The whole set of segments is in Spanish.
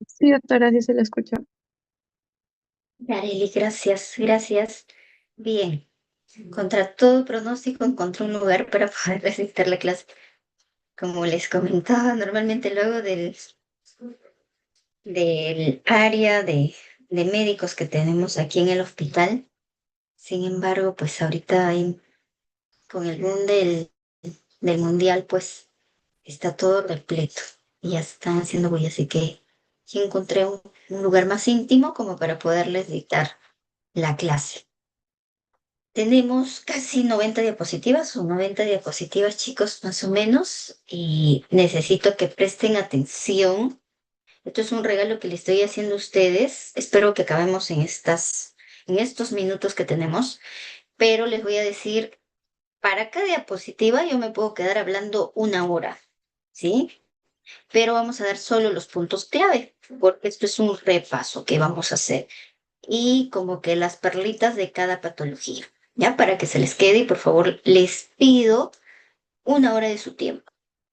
Sí, doctora, sí se la escucha. Yareli, gracias, gracias. Bien, contra todo pronóstico encontré un lugar para poder asistir a la clase. Como les comentaba, normalmente luego del área de médicos que tenemos aquí en el hospital. Sin embargo, pues ahorita con el boom del mundial, pues está todo repleto y ya se están haciendo bulla, así que sí encontré un lugar más íntimo como para poderles dictar la clase. Tenemos casi 90 diapositivas o 90 diapositivas, chicos, más o menos, y necesito que presten atención. Esto es un regalo que le estoy haciendo a ustedes. Espero que acabemos en estos minutos que tenemos, pero les voy a decir, para cada diapositiva yo me puedo quedar hablando una hora, ¿sí? Pero vamos a dar solo los puntos clave, porque esto es un repaso que vamos a hacer y como que las perlitas de cada patología, ¿ya? Para que se les quede y por favor les pido una hora de su tiempo,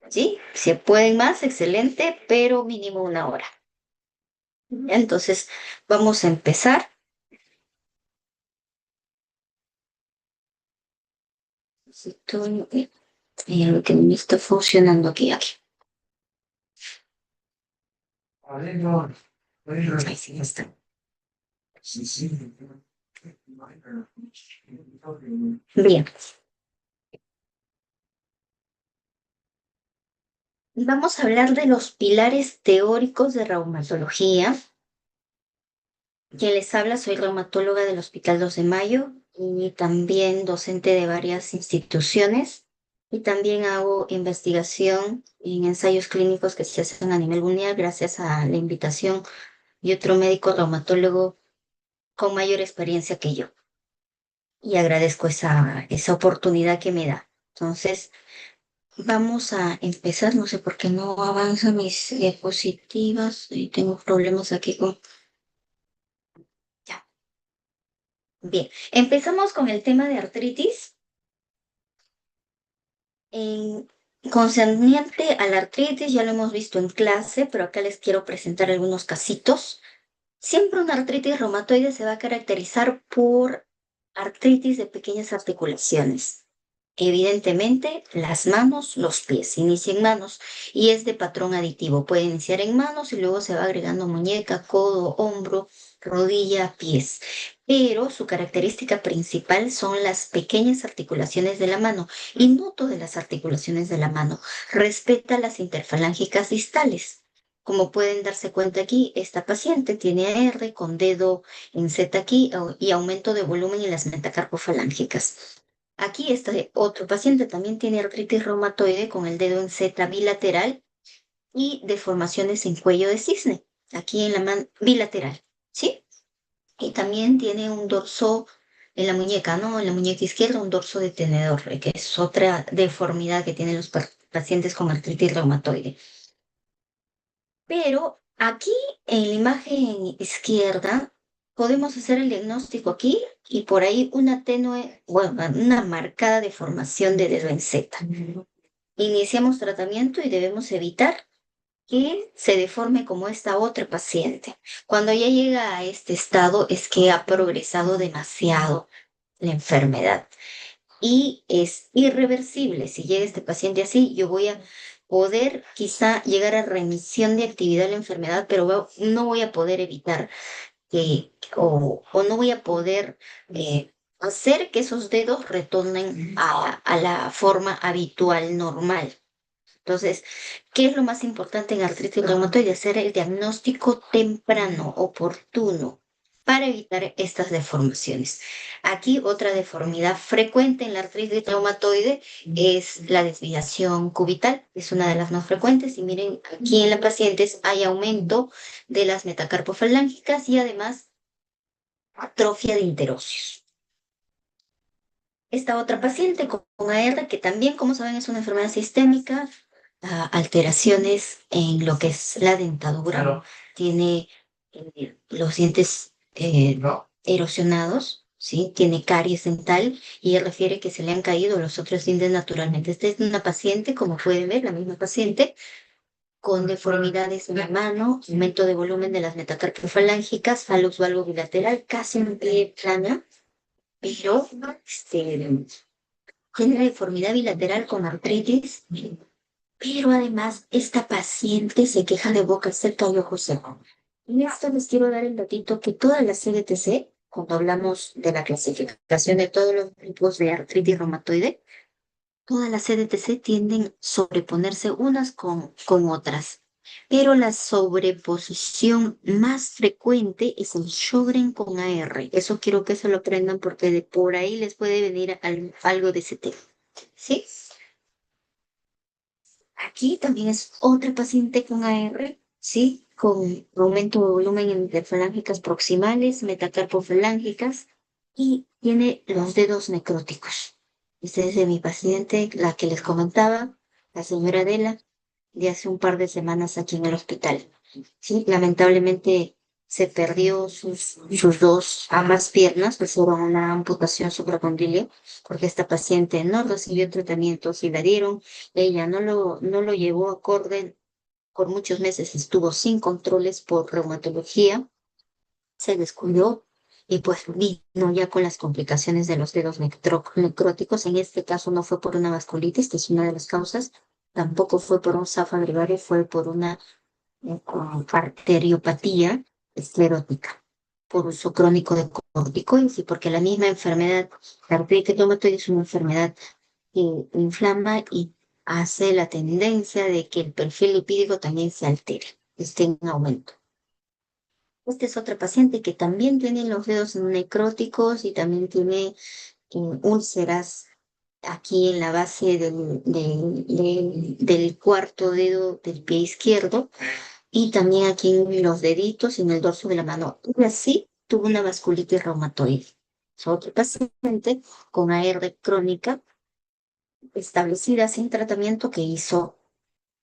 ¿sí? Si pueden más, excelente, pero mínimo una hora. ¿Ya? Entonces, vamos a empezar. Lo que me está funcionando aquí. Ahí sí ya está. Bien, vamos a hablar de los pilares teóricos de reumatología. Quien les habla, soy reumatóloga del Hospital 2 de Mayo y también docente de varias instituciones y también hago investigación en ensayos clínicos que se hacen a nivel mundial gracias a la invitación de otro médico reumatólogo con mayor experiencia que yo. Y agradezco esa oportunidad que me da. Entonces, vamos a empezar. No sé por qué no avanzan mis diapositivas y tengo problemas aquí con... Ya. Bien, empezamos con el tema de artritis. En, concerniente a la artritis, ya lo hemos visto en clase, pero acá les quiero presentar algunos casitos. Siempre una artritis reumatoide se va a caracterizar por artritis de pequeñas articulaciones. Evidentemente, las manos, los pies. Inicia en manos y es de patrón aditivo. Puede iniciar en manos y luego se va agregando muñeca, codo, hombro, rodilla, pies. Pero su característica principal son las pequeñas articulaciones de la mano y no todas las articulaciones de la mano. Respeta las interfalángicas distales. Como pueden darse cuenta aquí, esta paciente tiene AR con dedo en Z aquí y aumento de volumen en las metacarpofalángicas. Aquí este otro paciente también tiene artritis reumatoide con el dedo en Z bilateral y deformaciones en cuello de cisne, aquí en la mano bilateral, ¿sí? Y también tiene un dorso en la muñeca, ¿no? En la muñeca izquierda un dorso de tenedor, que es otra deformidad que tienen los pacientes con artritis reumatoide. Pero aquí en la imagen izquierda podemos hacer el diagnóstico aquí y por ahí una tenue, bueno, una marcada deformación de dedo en Z. Iniciamos tratamiento y debemos evitar que se deforme como esta otra paciente. Cuando ya llega a este estado es que ha progresado demasiado la enfermedad y es irreversible. Si llega este paciente así, yo voy a poder quizá llegar a remisión de actividad de la enfermedad, pero no voy a poder evitar o no voy a poder hacer que esos dedos retornen a la forma habitual, normal. Entonces, ¿qué es lo más importante en artritis reumatoide? Hacer el diagnóstico temprano, oportuno, para evitar estas deformaciones. Aquí otra deformidad frecuente en la artritis reumatoide es la desviación cubital, es una de las más frecuentes. Y miren, aquí en las pacientes hay aumento de las metacarpofalángicas y además atrofia de interóseos. Esta otra paciente con AR, que también, como saben, es una enfermedad sistémica, alteraciones en lo que es la dentadura. Claro. Tiene los dientes erosionados, ¿sí? Tiene caries dental y ella refiere que se le han caído los otros dientes naturalmente. Esta es una paciente, como pueden ver, la misma paciente, con deformidades en la mano, aumento de volumen de las metacarpiofalángicas, hallux valgo bilateral, casi en pie plana, pero tiene deformidad bilateral con artritis, pero además esta paciente se queja de boca seca y ojo seco. En esto les quiero dar el datito que todas las CDTC, cuando hablamos de la clasificación de todos los tipos de artritis reumatoide, todas las CDTC tienden a sobreponerse unas con otras, pero la sobreposición más frecuente es el Sjögren con AR. Eso quiero que se lo aprendan porque de por ahí les puede venir algo de ese tema. ¿Sí? Aquí también es otra paciente con AR, ¿sí? Con aumento de volumen en falángicas proximales, metacarpofalángicas y tiene los dedos necróticos. Esta es de mi paciente, la que les comentaba, la señora Adela, de hace un par de semanas aquí en el hospital. Sí, lamentablemente se perdió sus dos, ambas piernas, le hicieron una amputación supracondiliar, porque esta paciente no recibió tratamiento, si la dieron, ella no lo llevó acorde, por muchos meses estuvo sin controles por reumatología, se descuidó y pues vino ya con las complicaciones de los dedos necróticos. En este caso no fue por una vasculitis, que es una de las causas, tampoco fue por un SAF agregado, fue por una con arteriopatía esclerótica por uso crónico de corticoides y porque la misma enfermedad, la artritis reumatoide es una enfermedad que inflama y hace la tendencia de que el perfil lipídico también se altere, esté en aumento. Esta es otra paciente que también tiene los dedos necróticos y también tiene úlceras aquí en la base del cuarto dedo del pie izquierdo y también aquí en los deditos y en el dorso de la mano. Y así tuvo una vasculitis reumatoide. Es otro paciente con AR crónica establecida sin tratamiento que hizo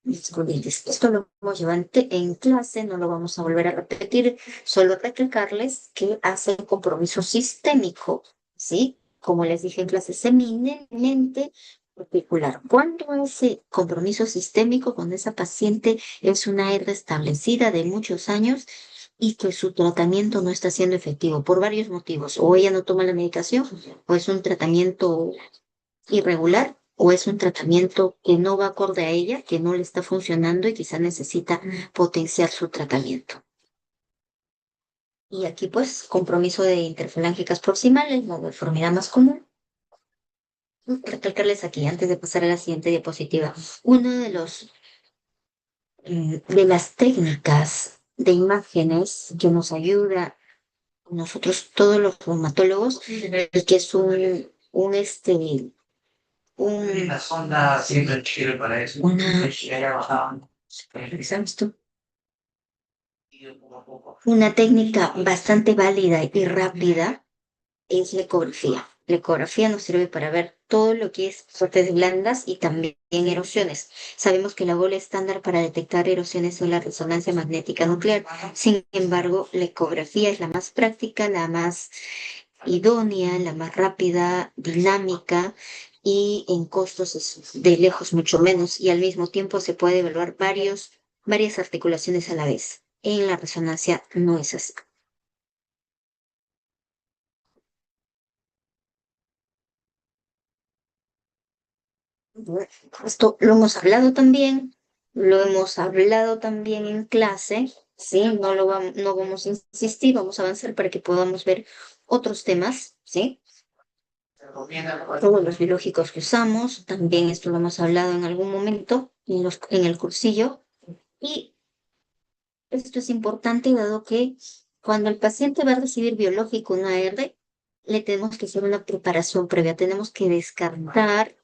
vasculitis. Esto lo hemos llevado en clase, no lo vamos a volver a repetir, solo recalcarles que hace un compromiso sistémico, ¿sí? Como les dije en clase, es eminentemente particular. ¿Cuándo ese compromiso sistémico con esa paciente es una hernia establecida de muchos años y que su tratamiento no está siendo efectivo por varios motivos? O ella no toma la medicación, o es un tratamiento irregular, o es un tratamiento que no va acorde a ella, que no le está funcionando y quizá necesita potenciar su tratamiento. Y aquí pues compromiso de interfalángicas proximales, la deformidad más común. Recalcarles aquí, antes de pasar a la siguiente diapositiva, uno de las técnicas de imágenes que nos ayuda a nosotros todos los reumatólogos, y que es una sonda siempre sirve para eso. ¿Sabes tú? Una técnica bastante válida y rápida es la ecografía. La ecografía nos sirve para ver todo lo que es partes blandas y también erosiones. Sabemos que la bola estándar para detectar erosiones es la resonancia magnética nuclear. Sin embargo, la ecografía es la más práctica, la más idónea, la más rápida, dinámica y en costos es de lejos mucho menos y al mismo tiempo se puede evaluar varias articulaciones a la vez. En la resonancia no es así. Esto lo hemos hablado también en clase, ¿sí? No vamos a insistir, vamos a avanzar para que podamos ver otros temas, ¿sí? Todos los biológicos que usamos, también esto lo hemos hablado en algún momento en el cursillo, y esto es importante dado que cuando el paciente va a recibir biológico en AR, le tenemos que hacer una preparación previa, tenemos que descartar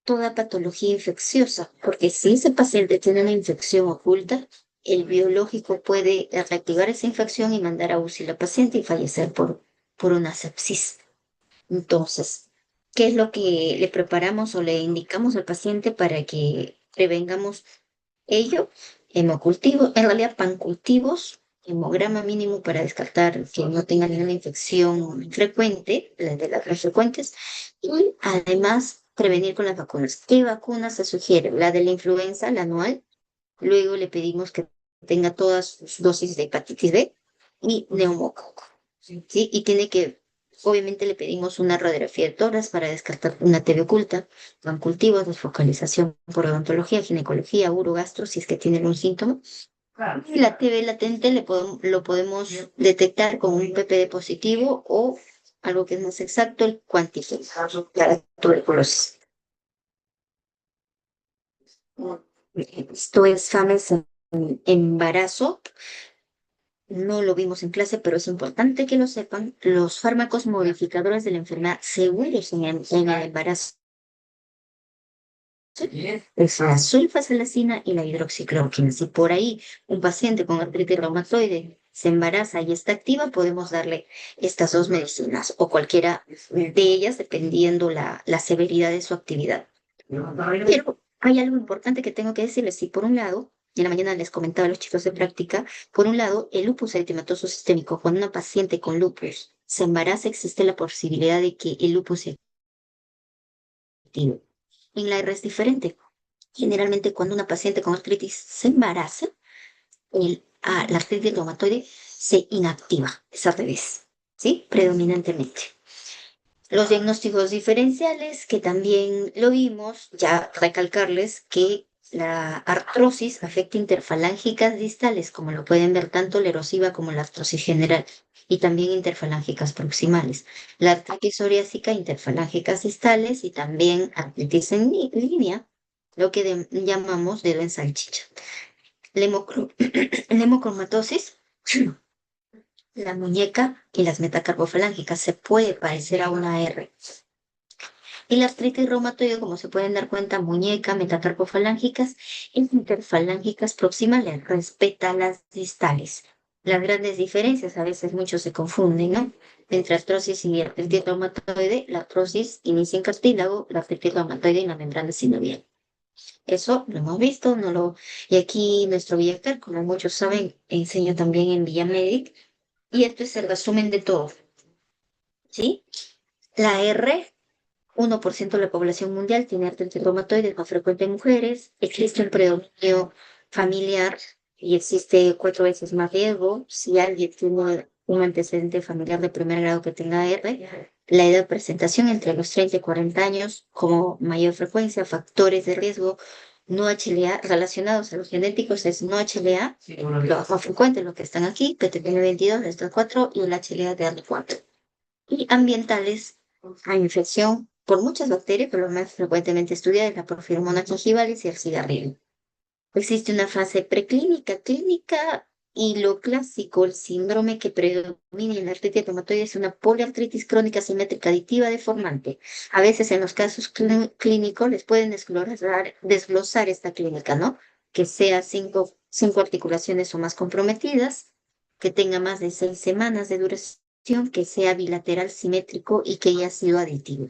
toda patología infecciosa, porque si ese paciente tiene una infección oculta, el biológico puede reactivar esa infección y mandar a UCI a la paciente y fallecer por una sepsis. Entonces, ¿qué es lo que le preparamos o le indicamos al paciente para que prevengamos ello? Hemocultivo, en realidad pancultivos, hemograma mínimo para descartar que no tenga ninguna infección frecuente, la de las más frecuentes, y además prevenir con las vacunas. ¿Qué vacuna se sugiere? La de la influenza, la anual, Luego le pedimos que tenga todas sus dosis de hepatitis B y neumococo. ¿Sí? Y tiene que, obviamente le pedimos una radiografía de tórax para descartar una TB oculta, con cultivos, desfocalización por odontología, ginecología, urogastro, si es que tiene algún síntoma. Y la TB latente lo podemos detectar con un PPD positivo o, algo que es más exacto, el cuantificador para tuberculosis. Esto es FAMES en embarazo. No lo vimos en clase, pero es importante que lo sepan. Los fármacos modificadores de la enfermedad seguros en el embarazo es la sulfasalacina y la hidroxicloroquina. Si por ahí un paciente con artritis reumatoide se embaraza y está activa, podemos darle estas dos medicinas o cualquiera de ellas, dependiendo la severidad de su actividad. Pero hay algo importante que tengo que decirles. Si por un lado, en la mañana les comentaba a los chicos de práctica, por un lado, el lupus eritematoso sistémico, cuando una paciente con lupus se embaraza, existe la posibilidad de que el lupus se active. En la R es diferente. Generalmente, cuando una paciente con artritis se embaraza, la artritis reumatoide se inactiva. Es al revés, ¿sí? Predominantemente. Los diagnósticos diferenciales, que también lo vimos, ya recalcarles que la artrosis afecta interfalángicas distales, como lo pueden ver tanto la erosiva como la artrosis general, y también interfalángicas proximales. La artritis psoriásica, interfalángicas distales, y también artritis en línea, lo que llamamos dedo en salchicha. La hemocromatosis, la muñeca y las metacarpofalángicas se puede parecer a una R. Y la artritis reumatoide, como se pueden dar cuenta, muñeca, metacarpofalángicas e interfalángicas proximales, respeta las distales. Las grandes diferencias, a veces muchos se confunden, ¿no? Entre artrosis y artritis reumatoide, la artrosis inicia en cartílago, la artritis reumatoide en la membrana sinovial. Eso lo hemos visto, no lo... Y aquí nuestro Villacar, como muchos saben, enseña también en Villamedic, y esto es el resumen de todo, ¿sí? La R, 1% de la población mundial tiene artritis reumatoide, es más frecuente en mujeres, existe un predominio familiar y existe 4 veces más riesgo si alguien tiene un antecedente familiar de primer grado que tenga R. La edad de presentación entre los 30 y 40 años, como mayor frecuencia, factores de riesgo no HLA relacionados a los genéticos es no HLA, los más frecuentes, los que están aquí, PTPN22, estos 4 y el HLA de AR4. Y ambientales a infección por muchas bacterias, pero lo más frecuentemente estudiada es la Porphyromonas gingivalis y el cigarrillo. Existe una fase preclínica, clínica, y lo clásico, el síndrome que predomina en la artritis reumatoide es una poliartritis crónica simétrica aditiva deformante. A veces en los casos clínicos les pueden desglosar esta clínica, ¿no? Que sea cinco articulaciones o más comprometidas, que tenga más de 6 semanas de duración, que sea bilateral simétrico y que haya sido aditivo.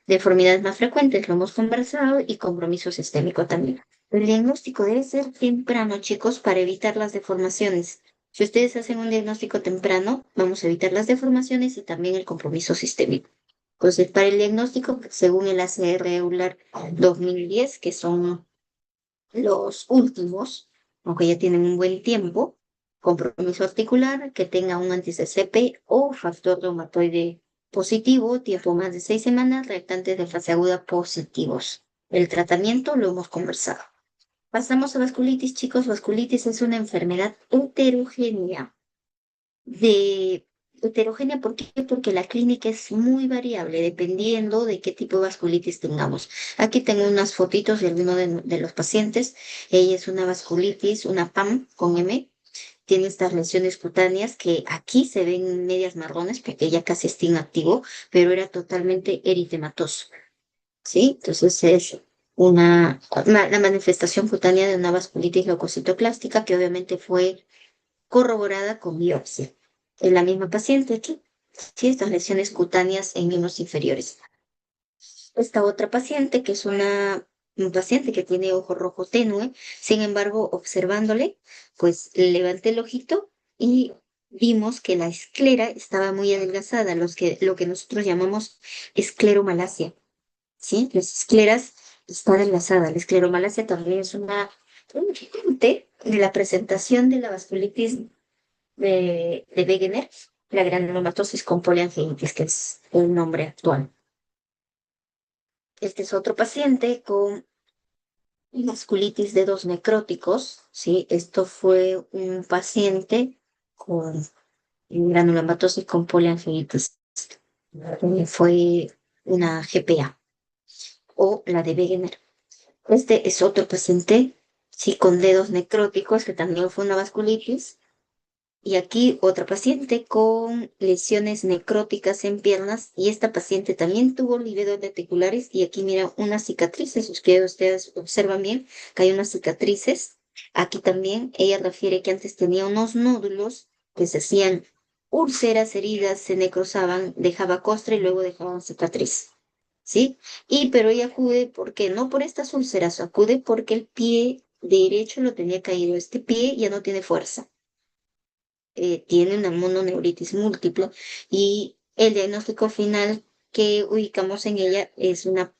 Deformidades más frecuentes, lo hemos conversado, y compromiso sistémico también. El diagnóstico debe ser temprano, chicos, para evitar las deformaciones. Si ustedes hacen un diagnóstico temprano, vamos a evitar las deformaciones y también el compromiso sistémico. Entonces, para el diagnóstico, según el ACR EULAR 2010, que son los últimos, aunque ya tienen un buen tiempo, compromiso articular, que tenga un anti-CCP o factor reumatoide positivo, tiempo más de 6 semanas, reactantes de fase aguda positivos. El tratamiento lo hemos conversado. Pasamos a vasculitis, chicos. Vasculitis es una enfermedad heterogénea. De heterogénea, ¿por qué? Porque la clínica es muy variable dependiendo de qué tipo de vasculitis tengamos. Aquí tengo unas fotitos de alguno de los pacientes. Ella es una vasculitis, una PAM con M. Tiene estas lesiones cutáneas que aquí se ven medias marrones porque ella casi está inactivo, pero era totalmente eritematoso. ¿Sí? Entonces es la manifestación cutánea de una vasculitis leucocitoclástica que obviamente fue corroborada con biopsia. En la misma paciente aquí, sí, estas lesiones cutáneas en miembros inferiores. Esta otra paciente, que es un paciente que tiene ojo rojo tenue, sin embargo, observándole, pues levanté el ojito y vimos que la esclera estaba muy adelgazada, lo que nosotros llamamos escleromalacia. ¿Sí? Las escleras está adelgazada. La escleromalacia también es una Un ejemplo de la presentación de la vasculitis de Wegener, la granulomatosis con poliangiitis, que es el nombre actual. Este es otro paciente con vasculitis de dedos necróticos, ¿sí? Esto fue un paciente con granulomatosis con poliangiitis. Fue una GPA o la de Wegener. Este es otro paciente, sí, con dedos necróticos, que también fue una vasculitis. Y aquí otra paciente con lesiones necróticas en piernas y esta paciente también tuvo livedos reticulares y aquí mira unas cicatrices, ustedes observan bien que hay unas cicatrices. Aquí también ella refiere que antes tenía unos nódulos que se hacían úlceras, heridas, se necrosaban, dejaba costra y luego dejaban cicatriz. ¿Sí? Pero ella acude porque no por estas úlceras, acude porque el pie derecho lo tenía caído, este pie ya no tiene fuerza, tiene una mononeuritis múltiple y el diagnóstico final que ubicamos en ella es una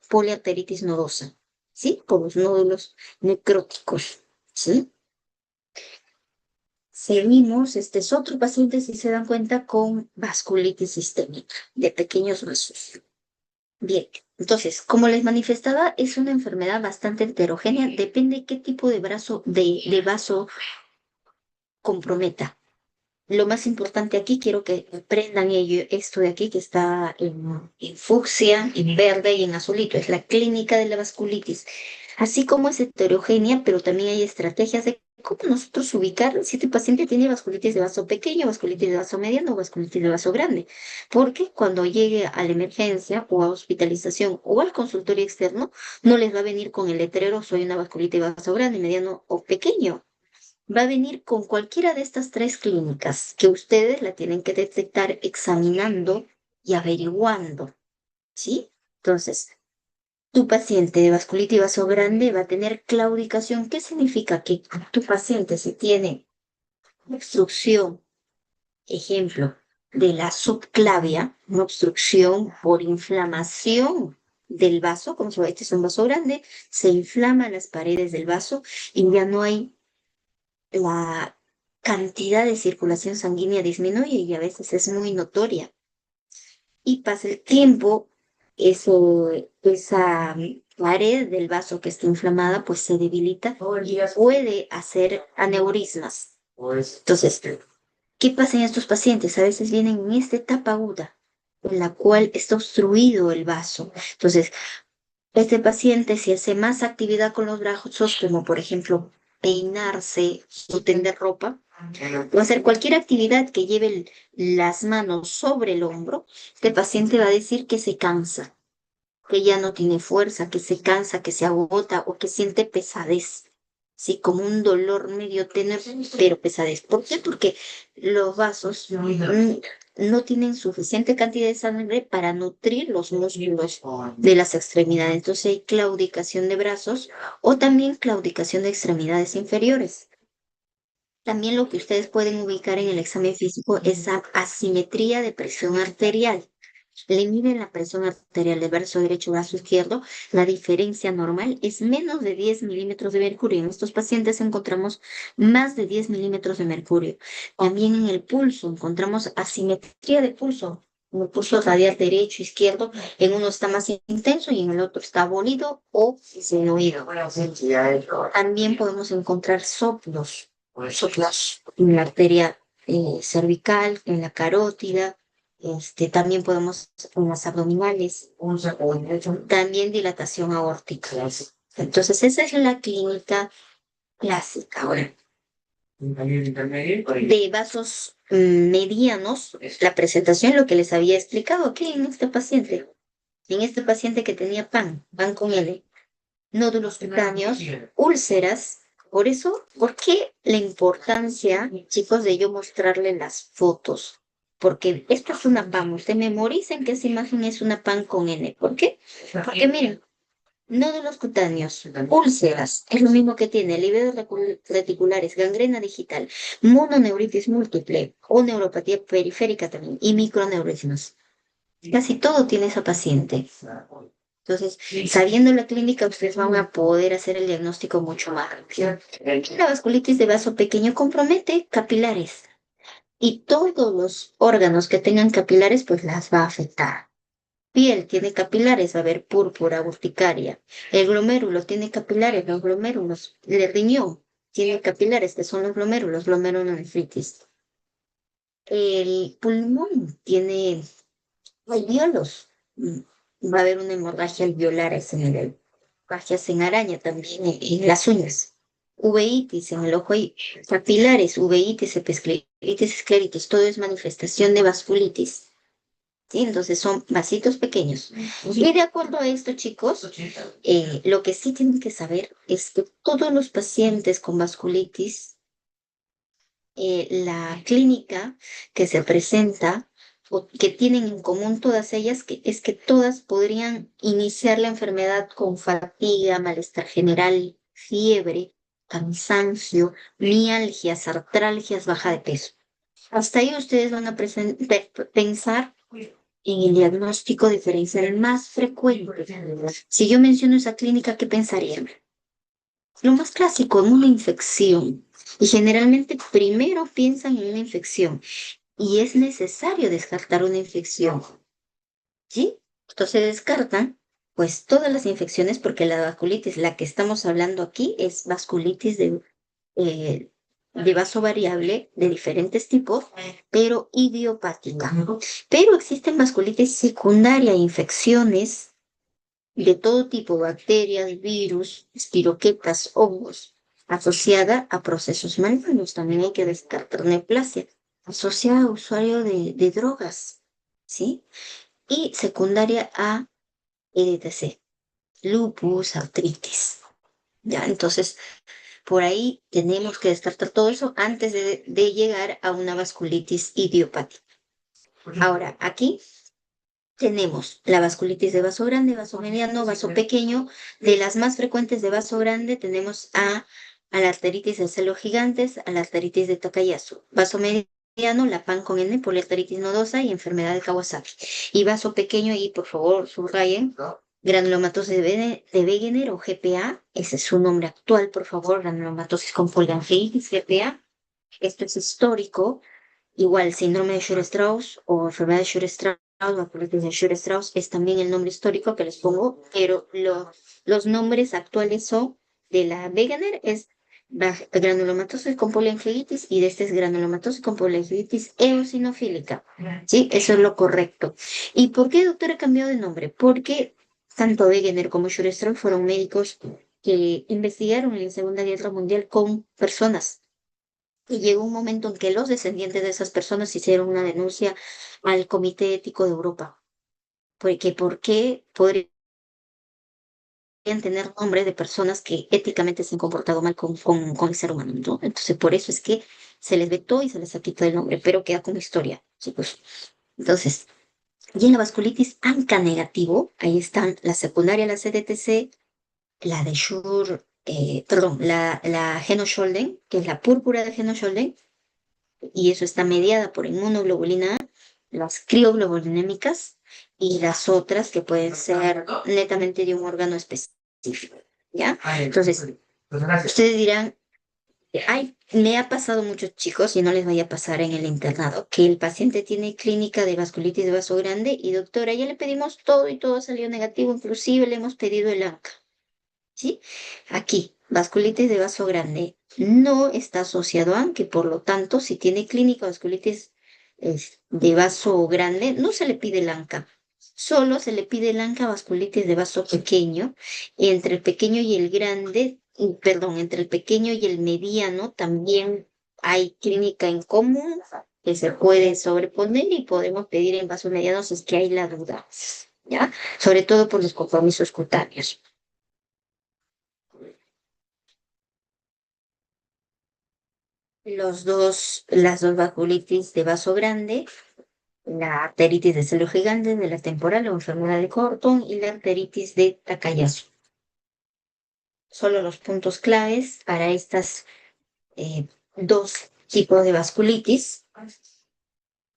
poliarteritis nodosa, ¿sí? Por los nódulos necróticos, ¿sí? Seguimos, este es otro paciente, si se dan cuenta, con vasculitis sistémica de pequeños vasos. Bien, entonces, como les manifestaba, es una enfermedad bastante heterogénea, depende qué tipo de de vaso comprometa. Lo más importante aquí, quiero que aprendan esto de aquí que está en fucsia, en verde y en azulito. Es la clínica de la vasculitis. Así como es heterogénea, pero también hay estrategias de cómo nosotros ubicar si este paciente tiene vasculitis de vaso pequeño, vasculitis de vaso mediano o vasculitis de vaso grande. Porque cuando llegue a la emergencia o a hospitalización o al consultorio externo, no les va a venir con el letrero, soy una vasculitis de vaso grande, mediano o pequeño. Va a venir con cualquiera de estas tres clínicas que ustedes la tienen que detectar examinando y averiguando, ¿sí? Entonces, tu paciente de vasculitis vaso grande va a tener claudicación. ¿Qué significa? Que tu paciente si tiene obstrucción, ejemplo, de la subclavia, una obstrucción por inflamación del vaso, como si este es un vaso grande, se inflaman las paredes del vaso y ya no hay la cantidad de circulación sanguínea disminuye y a veces es muy notoria. Y pasa el tiempo, esa pared del vaso que está inflamada, pues se debilita y puede hacer aneurismas. Entonces, ¿qué pasa en estos pacientes? A veces vienen en esta etapa aguda, en la cual está obstruido el vaso. Entonces, este paciente, si hace más actividad con los brazos, como por ejemplo peinarse o tender ropa, o hacer cualquier actividad que lleve las manos sobre el hombro, este paciente va a decir que se cansa, que ya no tiene fuerza, que se cansa, que se agota o que siente pesadez. Sí, como un dolor medio tenue, pero pesadez. ¿Por qué? Porque los vasos no tienen suficiente cantidad de sangre para nutrir los músculos de las extremidades. Entonces hay claudicación de brazos o también claudicación de extremidades inferiores. También lo que ustedes pueden ubicar en el examen físico es la asimetría de presión arterial. Le miden la presión arterial del brazo derecho, brazo izquierdo. La diferencia normal es menos de 10 milímetros de mercurio. En estos pacientes encontramos más de 10 milímetros de mercurio. También en el pulso encontramos asimetría de pulso. En el pulso radial derecho, izquierdo, en uno está más intenso y en el otro está abolido o disminuido. También podemos encontrar soplos en la arteria cervical, en la carótida, también podemos en las abdominales, también dilatación aórtica. Entonces, esa es la clínica clásica. Ahora, de vasos medianos, la presentación, lo que les había explicado aquí en este paciente que tenía pan con L, nódulos cutáneos, úlceras. Por eso, ¿por qué la importancia, chicos, de yo mostrarle las fotos? Porque esto es una PAN. Usted memoricen que esa imagen es una PAN con N. ¿Por qué? Porque miren, nódulos cutáneos, úlceras, es lo mismo que tiene livedos reticulares, gangrena digital, mononeuritis múltiple o neuropatía periférica también y microneurismos. Casi todo tiene esa paciente. Entonces, sabiendo la clínica, ustedes van a poder hacer el diagnóstico mucho más rápido. La vasculitis de vaso pequeño compromete capilares y todos los órganos que tengan capilares, pues las va a afectar. Piel tiene capilares, va a haber púrpura, urticaria. El glomérulo tiene capilares, los glomérulos. El riñón tiene capilares, que son los glomerulonefritis. El pulmón tiene alvéolos. Va a haber una hemorragia alveolar a ese nivel. Hemorragias en araña también en las uñas. Uveitis en el ojo hay capilares, uveitis, episcleritis, escleritis, todo es manifestación de vasculitis. ¿Sí? Entonces son vasitos pequeños. Y de acuerdo a esto, chicos, lo que sí tienen que saber es que todos los pacientes con vasculitis, la clínica que se presenta o que tienen en común todas ellas, es que todas podrían iniciar la enfermedad con fatiga, malestar general, fiebre, cansancio, mialgias, artralgias, baja de peso. Hasta ahí ustedes van a pensar en el diagnóstico diferencial más frecuente. Si yo menciono esa clínica, ¿qué pensarían? Lo más clásico, en una infección. Y generalmente primero piensan en una infección y es necesario descartar una infección. ¿Sí? Entonces descartan pues todas las infecciones porque la vasculitis, la que estamos hablando aquí, es vasculitis eh, de vaso variable de diferentes tipos, pero idiopática. Pero existen vasculitis secundaria, infecciones de todo tipo, bacterias, virus, espiroquetas, hongos, asociada a procesos malignos. También hay que descartar neoplasia, asociada a usuario de drogas, ¿sí? Y secundaria a EDTC, lupus, artritis. ¿Ya? Entonces, por ahí tenemos que descartar todo eso antes de llegar a una vasculitis idiopática. Ahora, aquí tenemos la vasculitis de vaso grande, vaso mediano, vaso pequeño. De las más frecuentes de vaso grande tenemos a la arteritis del celo gigantes, a la arteritis de Takayasu. Vaso mediano, la PAN con N, poliarteritis nodosa y enfermedad de Kawasaki. Y vaso pequeño, y por favor subrayen, granulomatosis de Wegener o GPA, ese es su nombre actual, por favor, granulomatosis con poliangiitis, GPA. Esto es histórico. Igual, síndrome de Shure-Strauss o enfermedad de Shure-Strauss, vasculitis de Shure-Strauss es también el nombre histórico que les pongo, pero los nombres actuales son de la Wegener es granulomatosis con poliangiitis y de este es granulomatosis con poliangiitis eosinofílica. Sí, eso es lo correcto. ¿Y por qué, doctora, ha cambiado de nombre? Porque tanto Wegener como Shure-Strauss fueron médicos que investigaron en la Segunda Guerra Mundial con personas y llegó un momento en que los descendientes de esas personas hicieron una denuncia al Comité Ético de Europa, porque ¿por qué podrían tener nombre de personas que éticamente se han comportado mal con el ser humano, ¿no? Entonces, por eso es que se les vetó y se les ha quitado el nombre, pero queda como historia, chicos. Entonces, y en la vasculitis ANCA negativo, ahí están la secundaria, la CDTC, la de Schur, perdón, la Heno-Scholden, que es la púrpura de Heno-Scholden, y eso está mediada por inmunoglobulina A, las crioglobulinémicas y las otras que pueden ser netamente de un órgano específico, ¿ya? Entonces, ustedes dirán, ay, me ha pasado muchos chicos y no les vaya a pasar en el internado, que el paciente tiene clínica de vasculitis de vaso grande y doctora, ya le pedimos todo y todo salió negativo, inclusive le hemos pedido el ANCA, ¿sí? Aquí, vasculitis de vaso grande no está asociado a que por lo tanto, si tiene clínica vasculitis de vaso grande, no se le pide el ANCA. Solo se le pide el ANCA vasculitis de vaso pequeño. Entre el pequeño y el grande, perdón, entre el pequeño y el mediano también hay clínica en común que se puede sobreponer y podemos pedir en vasos medianos si es que hay la duda, ¿ya? Sobre todo por los compromisos cutáneos. Las dos vasculitis de vaso grande, la arteritis de celo gigante de la temporal o enfermedad de Corton y la arteritis de Takayasu. Solo los puntos claves para estas dos tipos de vasculitis.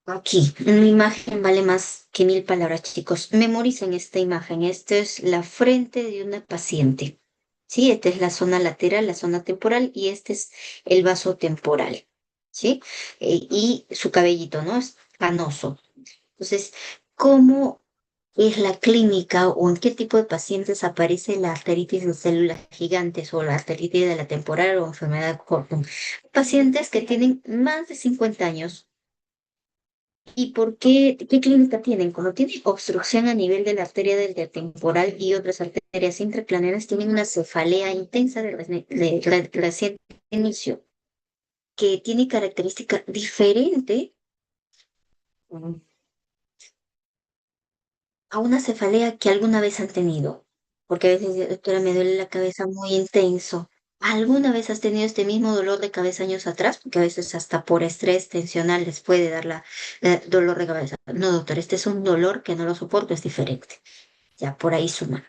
Aquí, una imagen vale más que mil palabras, chicos. Memoricen esta imagen. Esta es la frente de una paciente. ¿Sí? Esta es la zona lateral, la zona temporal, y este es el vaso temporal. ¿Sí? Y su cabellito, ¿no? Es canoso. Entonces, ¿cómo es la clínica o en qué tipo de pacientes aparece la arteritis de células gigantes o la arteritis de la temporal o enfermedad de Cortum? Pacientes que tienen más de 50 años. ¿Y por qué clínica tienen? Cuando tienen obstrucción a nivel de la arteria del temporal y otras arterias intracraneales, tienen una cefalea intensa de reciente inicio, que tiene característica diferente a una cefalea que alguna vez han tenido. Porque a veces, doctora, me duele la cabeza muy intenso. ¿Alguna vez has tenido este mismo dolor de cabeza años atrás? Porque a veces hasta por estrés tensional les puede dar la dolor de cabeza. No, doctor, este es un dolor que no lo soporto, es diferente. Ya por ahí suma.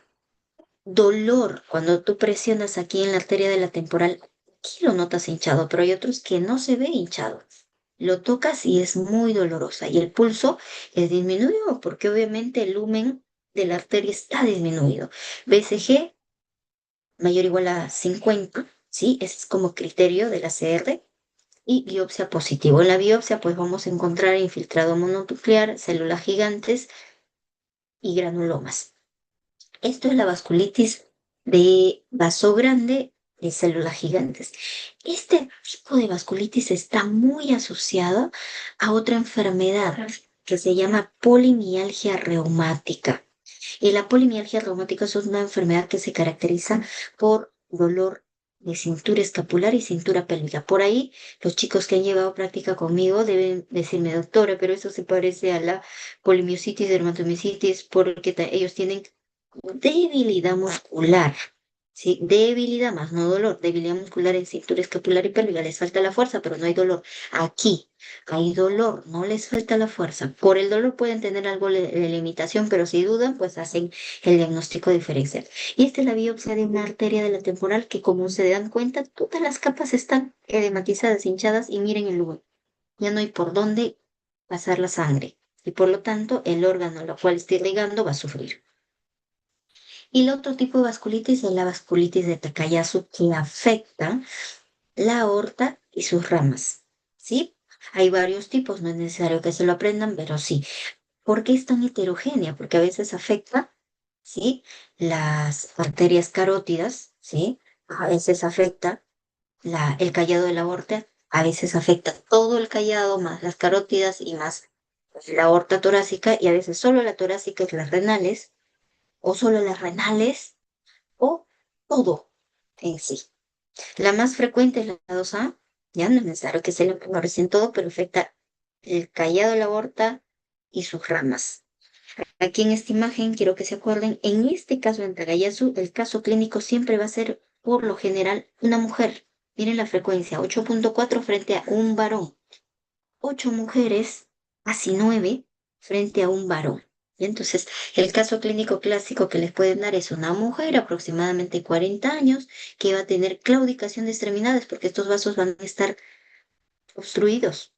Dolor, cuando tú presionas aquí en la arteria de la temporal, aquí lo notas hinchado, pero hay otros que no se ve hinchado. Lo tocas y es muy dolorosa. Y el pulso es disminuido porque obviamente el lumen de la arteria está disminuido. BCG mayor o igual a 50, ¿sí? Ese es como criterio de la CR. Y biopsia positivo. En la biopsia pues vamos a encontrar infiltrado mononuclear, células gigantes y granulomas. Esto es la vasculitis de vaso grande de células gigantes. Este tipo de vasculitis está muy asociado a otra enfermedad que se llama polimialgia reumática. Y la polimialgia reumática es una enfermedad que se caracteriza por dolor de cintura escapular y cintura pélvica. Por ahí, los chicos que han llevado práctica conmigo deben decirme, doctora, pero eso se parece a la polimiositis, dermatomiositis, porque ellos tienen debilidad muscular. Sí, debilidad más no dolor, debilidad muscular en cintura escapular y pélvica, les falta la fuerza, pero no hay dolor. Aquí hay dolor, no les falta la fuerza. Por el dolor pueden tener algo de limitación, pero si dudan, pues hacen el diagnóstico diferencial. Y esta es la biopsia de una arteria de la temporal que, como se dan cuenta, todas las capas están edematizadas, hinchadas, y miren el lugar. Ya no hay por dónde pasar la sangre. Y por lo tanto, el órgano al cual está irrigando va a sufrir. Y el otro tipo de vasculitis es la vasculitis de Takayasu, que afecta la aorta y sus ramas. ¿Sí? Hay varios tipos, no es necesario que se lo aprendan, pero sí. ¿Por qué es tan heterogénea? Porque a veces afecta, ¿sí? Las arterias carótidas, ¿sí? A veces afecta el callado de la aorta, a veces afecta todo el callado, más las carótidas y más la aorta torácica, y a veces solo la torácica y las renales, o solo las renales o todo en sí. La más frecuente es la 2A, ya no es necesario que se le ponga recién todo, pero afecta el callado de la aorta y sus ramas. Aquí en esta imagen quiero que se acuerden, en este caso en Tagayasu, el caso clínico siempre va a ser por lo general una mujer. Miren la frecuencia, 8.4 frente a un varón. 8 mujeres, casi 9, frente a un varón. Y entonces, el caso clínico clásico que les pueden dar es una mujer aproximadamente 40 años que va a tener claudicación de extremidades porque estos vasos van a estar obstruidos.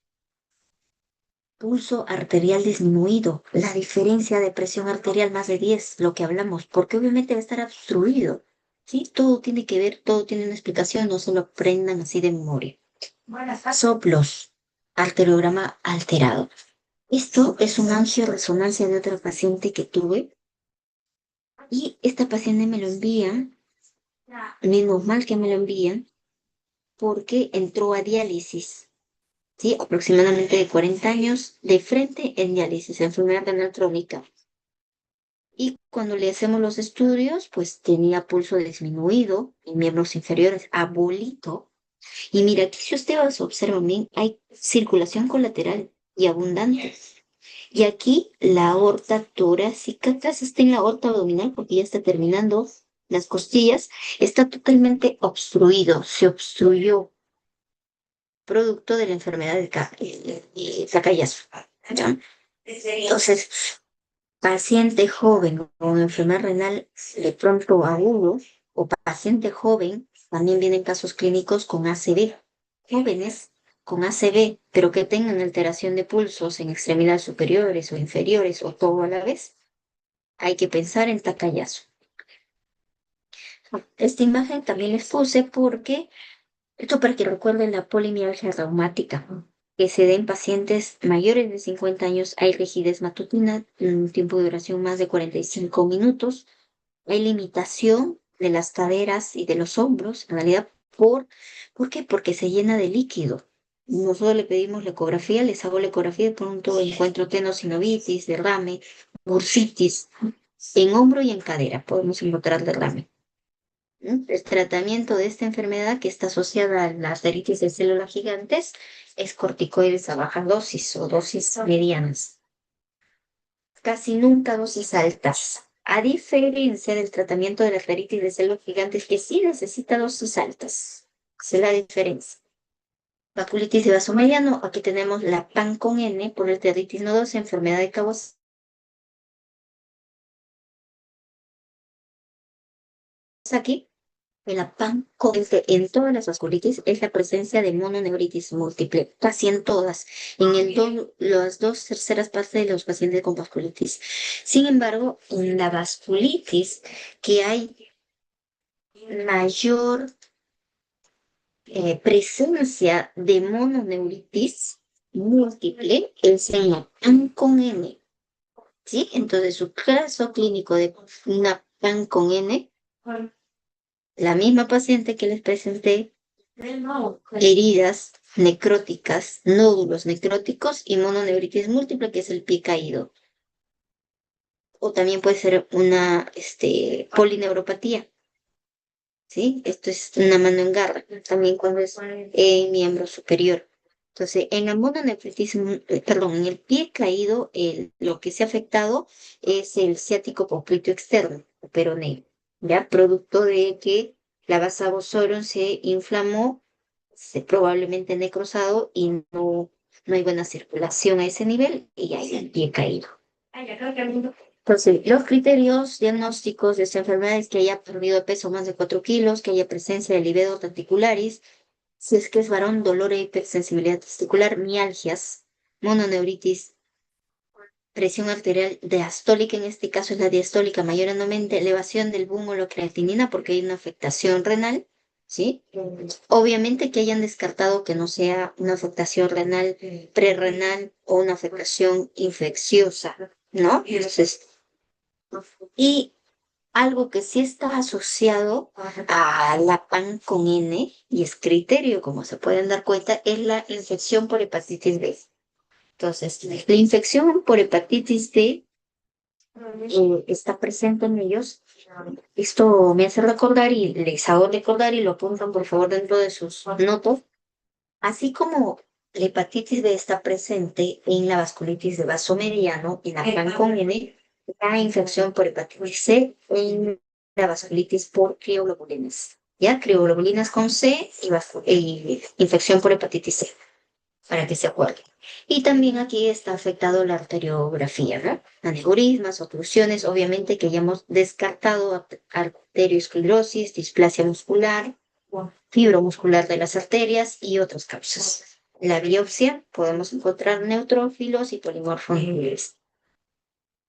Pulso arterial disminuido, la diferencia de presión arterial más de 10, lo que hablamos, porque obviamente va a estar obstruido. ¿Sí? Todo tiene que ver, todo tiene una explicación, no se lo aprendan así de memoria. Soplos, arteriograma alterado. Esto es un angio-resonancia de otra paciente que tuve y esta paciente me lo envía, menos mal que me lo envían, porque entró a diálisis, ¿sí? Aproximadamente de 40 años, de frente en diálisis, enfermedad renal crónica. Y cuando le hacemos los estudios, pues tenía pulso disminuido en miembros inferiores, abolito. Y mira, aquí si ustedes observan bien, hay circulación colateral y abundante. Y aquí la aorta torácica, atrás está en la aorta abdominal porque ya está terminando las costillas, está totalmente obstruido, se obstruyó producto de la enfermedad de Takayasu. ¿Ya? Entonces, paciente joven con enfermedad renal de pronto agudo o paciente joven, también vienen casos clínicos con ACV, jóvenes. con ACV, pero que tengan alteración de pulsos en extremidades superiores o inferiores o todo a la vez, hay que pensar en Takayasu. Esta imagen también les puse porque esto para que recuerden la polimialgia reumática, que se da en pacientes mayores de 50 años. Hay rigidez matutina, un tiempo de duración más de 45 minutos. Hay limitación de las caderas y de los hombros, en realidad, ¿por qué? Porque se llena de líquido. Nosotros le pedimos la ecografía, les hago la ecografía, de pronto encuentro tenosinovitis, derrame, bursitis, en hombro y en cadera podemos encontrar derrame. El tratamiento de esta enfermedad, que está asociada a la arteritis de células gigantes, es corticoides a baja dosis o dosis medianas. Casi nunca dosis altas. A diferencia del tratamiento de la arteritis de células gigantes, que sí necesita dosis altas. Esa es la diferencia. Vasculitis de vaso mediano, aquí tenemos la PAN con N por arteritis nodosa, enfermedad de Kawasaki. La PAN en todas las vasculitis es la presencia de mononeuritis múltiple, casi en todas, las dos terceras partes de los pacientes con vasculitis. Sin embargo, en la vasculitis que hay mayor presencia de mononeuritis múltiple es en la PAN con N, ¿sí? Entonces, su caso clínico de una PAN con N, la misma paciente que les presenté, heridas necróticas, nódulos necróticos y mononeuritis múltiple, que es el pie caído. O también puede ser una polineuropatía, ¿sí? Esto es una mano en garra, también cuando es en miembro superior. Entonces, en la mononefritis, perdón, en el pie caído, lo que se ha afectado es el ciático popliteo externo, o peroneo, ¿ya? Producto de que la vasa Bosorum se inflamó, probablemente necrosado, y no hay buena circulación a ese nivel, y hay el pie caído. Entonces, los criterios diagnósticos de esta enfermedad es que haya perdido peso más de 4 kilos, que haya presencia de livedo reticularis, si es que es varón, dolor e hipersensibilidad testicular, mialgias, mononeuritis, presión arterial diastólica, en este caso es la diastólica mayormente, elevación del búmulo creatinina porque hay una afectación renal, ¿sí? Obviamente que hayan descartado que no sea una afectación renal, prerrenal o una afectación infecciosa, ¿no? Entonces, y algo que sí está asociado a la PAN con N, y es criterio, como se pueden dar cuenta, es la infección por hepatitis B. Entonces, la infección por hepatitis B está presente en ellos. Esto me hace recordar y les hago recordar y lo apuntan por favor dentro de sus notas. Así como la hepatitis B está presente en la vasculitis de vaso mediano, en la PAN con N, la infección por hepatitis C en la vasculitis por crioglobulinas. ¿Ya? Crioglobulinas con C y infección por hepatitis C, para que se acuerden. Y también aquí está afectado la arteriografía, ¿no? Aneurismas, oclusiones, obviamente que ya hemos descartado arteriosclerosis, displasia muscular, fibro muscular de las arterias y otras causas. En la biopsia podemos encontrar neutrófilos y polimorfos.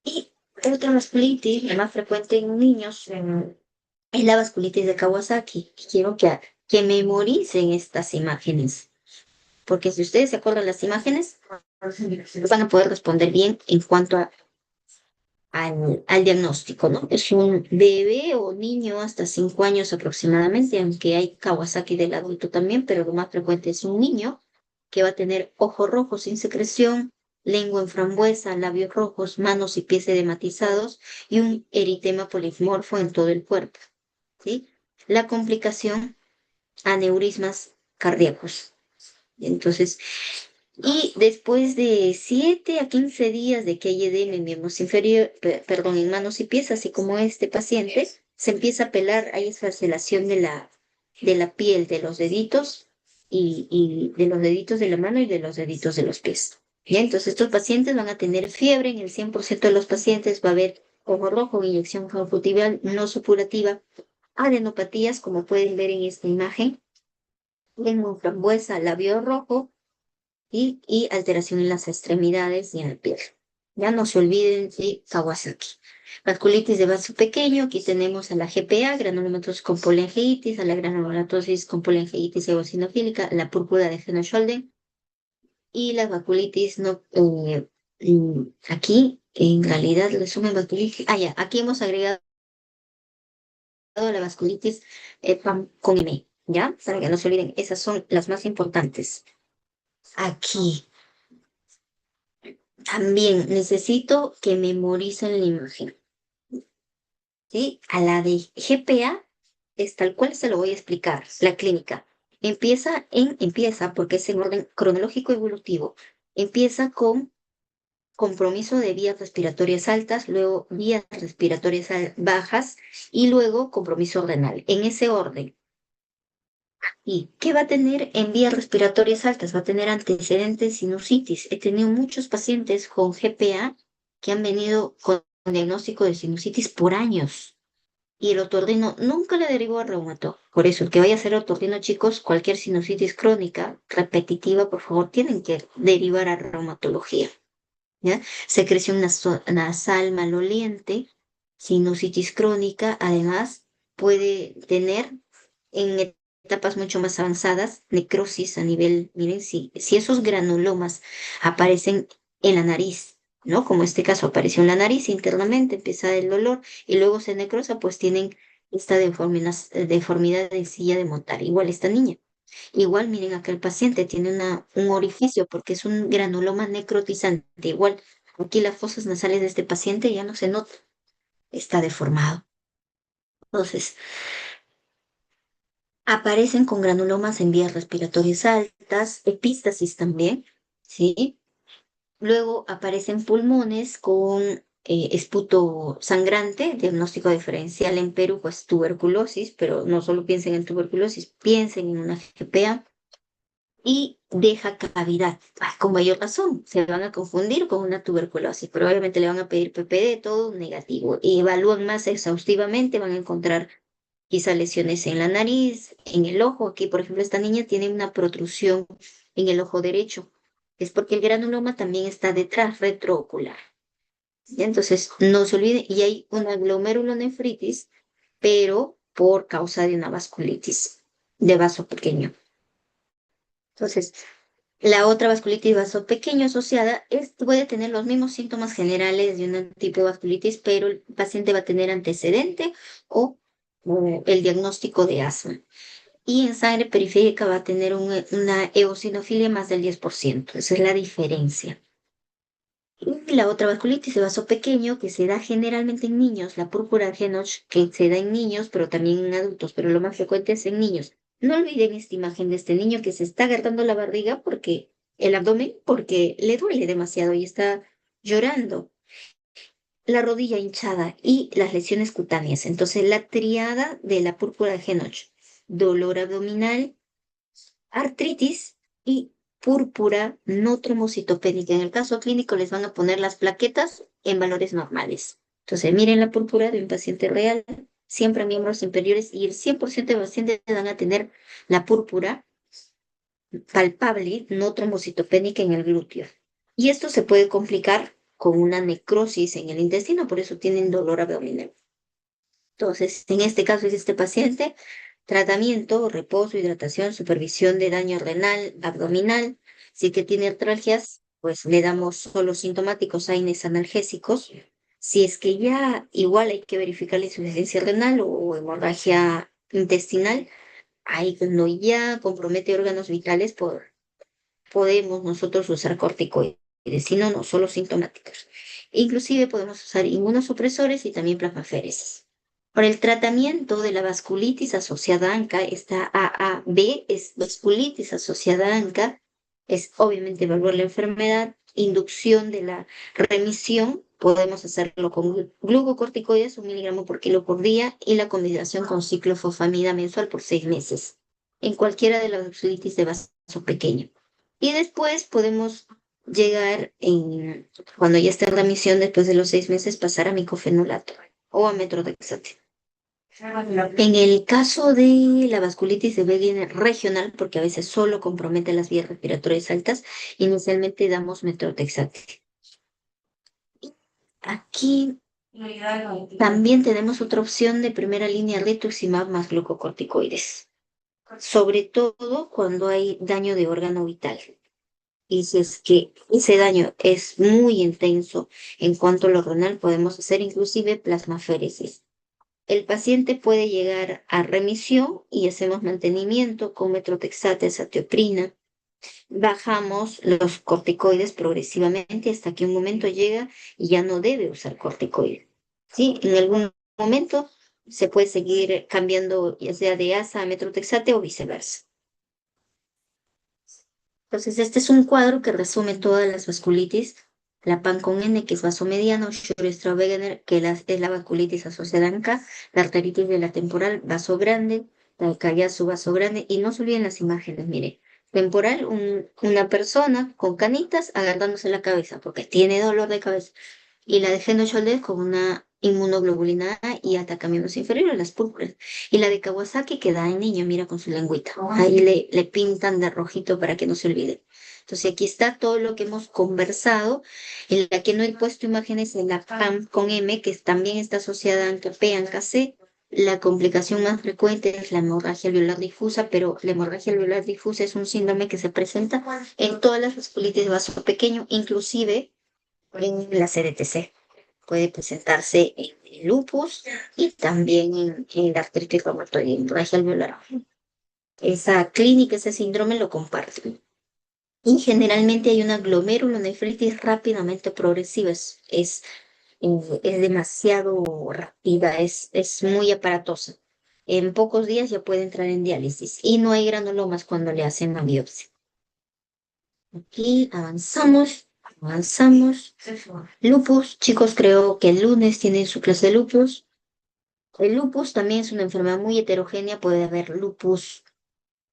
Y otra vasculitis, la más frecuente en niños, es la vasculitis de Kawasaki. Quiero que memoricen estas imágenes, porque si ustedes se acuerdan las imágenes, van a poder responder bien en cuanto al diagnóstico, ¿no? Es un bebé o niño hasta 5 años aproximadamente, aunque hay Kawasaki del adulto también, pero lo más frecuente es un niño que va a tener ojos rojos sin secreción, lengua en frambuesa, labios rojos, manos y pies edematizados y un eritema polimorfo en todo el cuerpo, ¿sí? La complicación, aneurismas cardíacos. Entonces, y después de 7 a 15 días de que hay edema en miembros inferiores, perdón, en manos y pies, así como este paciente, se empieza a pelar, hay escarcelación de la piel, de los deditos y de los deditos de la mano y de los deditos de los pies. ¿Ya? Entonces estos pacientes van a tener fiebre, en el 100% de los pacientes va a haber ojo rojo, inyección conjuntival no supurativa, adenopatías, como pueden ver en esta imagen, lengua frambuesa, labio rojo, y alteración en las extremidades y en la piel. Ya no se olviden de Kawasaki. Vasculitis de vaso pequeño, aquí tenemos a la GPA, granulomatosis con polingeitis, a la granulomatosis con polingeitis eosinofílica, la púrpura de Henoch-Schönlein y la vasculitis no, aquí en realidad resumen vasculitis, ya, aquí hemos agregado la vasculitis con M, ¿ya? Para que no se olviden, esas son las más importantes. Aquí también necesito que memoricen la imagen, ¿sí? A la de GPA es tal cual se lo voy a explicar, la clínica. Empieza porque es en orden cronológico evolutivo. Empieza con compromiso de vías respiratorias altas, luego vías respiratorias bajas y luego compromiso renal. En ese orden. ¿Y qué va a tener en vías respiratorias altas? Va a tener antecedentes sinusitis. He tenido muchos pacientes con GPA que han venido con diagnóstico de sinusitis por años y el otorrino nunca le derivó a reumato. Por eso, el que vaya a ser otorrino, chicos, cualquier sinusitis crónica, repetitiva, por favor, tienen que derivar a reumatología. ¿Ya? Secreción nasal maloliente, sinusitis crónica, además puede tener en etapas mucho más avanzadas necrosis a nivel, miren, si esos granulomas aparecen en la nariz, ¿no? Como este caso apareció en la nariz internamente, empieza el dolor y luego se necrosa, pues tienen esta deformidad de silla de montar, igual esta niña. Igual, miren, acá el paciente tiene un orificio porque es un granuloma necrotizante. Igual, aquí las fosas nasales de este paciente ya no se nota, está deformado. Entonces, aparecen con granulomas en vías respiratorias altas, epístasis también, ¿sí? Luego aparecen pulmones con esputo sangrante, diagnóstico diferencial en Perú, pues tuberculosis, pero no solo piensen en tuberculosis, piensen en una GPA y deja cavidad. Con mayor razón, se van a confundir con una tuberculosis, pero obviamente le van a pedir PPD, todo negativo, y evalúan más exhaustivamente, van a encontrar quizá lesiones en la nariz, en el ojo. Aquí, por ejemplo, esta niña tiene una protrusión en el ojo derecho. Es porque el granuloma también está detrás, retroocular. ¿Ya? Entonces, no se olviden, y hay una glomerulonefritis, pero por causa de una vasculitis de vaso pequeño. Entonces, la otra vasculitis vasopequeño asociada puede tener los mismos síntomas generales de un tipo de vasculitis, pero el paciente va a tener antecedente o el diagnóstico de asma. Y en sangre periférica va a tener una eosinofilia más del 10%. Esa es la diferencia. Y la otra vasculitis de vaso pequeño que se da generalmente en niños, la púrpura de Henoch, que se da en niños, pero también en adultos, pero lo más frecuente es en niños. No olviden esta imagen de este niño que se está agarrando la barriga porque el abdomen, porque le duele demasiado y está llorando. La rodilla hinchada y las lesiones cutáneas. Entonces, la triada de la púrpura de Henoch, dolor abdominal, artritis y púrpura no trombocitopénica. En el caso clínico les van a poner las plaquetas en valores normales. Entonces, miren la púrpura de un paciente real, siempre a miembros inferiores y el 100% de pacientes van a tener la púrpura palpable no trombocitopénica en el glúteo. Y esto se puede complicar con una necrosis en el intestino, por eso tienen dolor abdominal. Entonces, en este caso es este paciente, tratamiento, reposo, hidratación, supervisión de daño renal, abdominal. Si que tiene artralgias, pues le damos solo sintomáticos AINES analgésicos. Si es que ya igual hay que verificar la insuficiencia renal o hemorragia intestinal, ahí cuando ya compromete órganos vitales, podemos nosotros usar corticoides, si no, no, solo sintomáticos. Inclusive podemos usar inmunosupresores y también plasmaféresis. Para el tratamiento de la vasculitis asociada a ANCA, esta AAB es vasculitis asociada a ANCA, es obviamente evaluar la enfermedad, inducción de la remisión, podemos hacerlo con glucocorticoides, 1 miligramo por kilo por día, y la combinación con ciclofosfamida mensual por 6 meses, en cualquiera de las vasculitis de vaso pequeño. Y después podemos llegar, cuando ya esté en remisión, después de los 6 meses, pasar a micofenolato o a metrodexato. En el caso de la vasculitis de Wegener regional, porque a veces solo compromete las vías respiratorias altas, inicialmente damos methotrexate. Aquí también tenemos otra opción de primera línea, rituximab más glucocorticoides, sobre todo cuando hay daño de órgano vital. Y si es que ese daño es muy intenso en cuanto a lo renal, podemos hacer inclusive plasmaféresis. El paciente puede llegar a remisión y hacemos mantenimiento con metotrexate, azatioprina. Bajamos los corticoides progresivamente hasta que un momento llega y ya no debe usar corticoides. ¿Sí? En algún momento se puede seguir cambiando ya sea de asa a metotrexate o viceversa. Entonces, este es un cuadro que resume todas las vasculitis. La PAN con N, que es vaso mediano, Sjögren-Wegener, que es la vasculitis asociada a ANCA, la arteritis de la temporal, vaso grande, la Kayasu, vaso grande, y no se olviden las imágenes, mire. Temporal, una persona con canitas agarrándose la cabeza porque tiene dolor de cabeza. Y la de Feno con una inmunoglobulina A y atacamientos inferiores, las púrpuras. Y la de Kawasaki que da en niño, mira con su lengüita. Ahí le pintan de rojito para que no se olvide. Entonces aquí está todo lo que hemos conversado. En la que no he puesto imágenes en la PAM con M, que también está asociada a ANCA P, ANCA C. La complicación más frecuente es la hemorragia alveolar difusa, pero la hemorragia alveolar difusa es un síndrome que se presenta en todas las vasculitis de vaso pequeño, inclusive en la CDTC. Puede presentarse en el lupus y también en la artritis reumatoide, hemorragia alveolar. Esa clínica, ese síndrome lo comparten. Y generalmente hay una glomerulonefritis rápidamente progresiva. Es demasiado rápida, es muy aparatosa. En pocos días ya puede entrar en diálisis y no hay granulomas cuando le hacen la biopsia. Aquí avanzamos. Lupus, chicos, creo que el lunes tienen su clase de lupus. El lupus también es una enfermedad muy heterogénea, puede haber lupus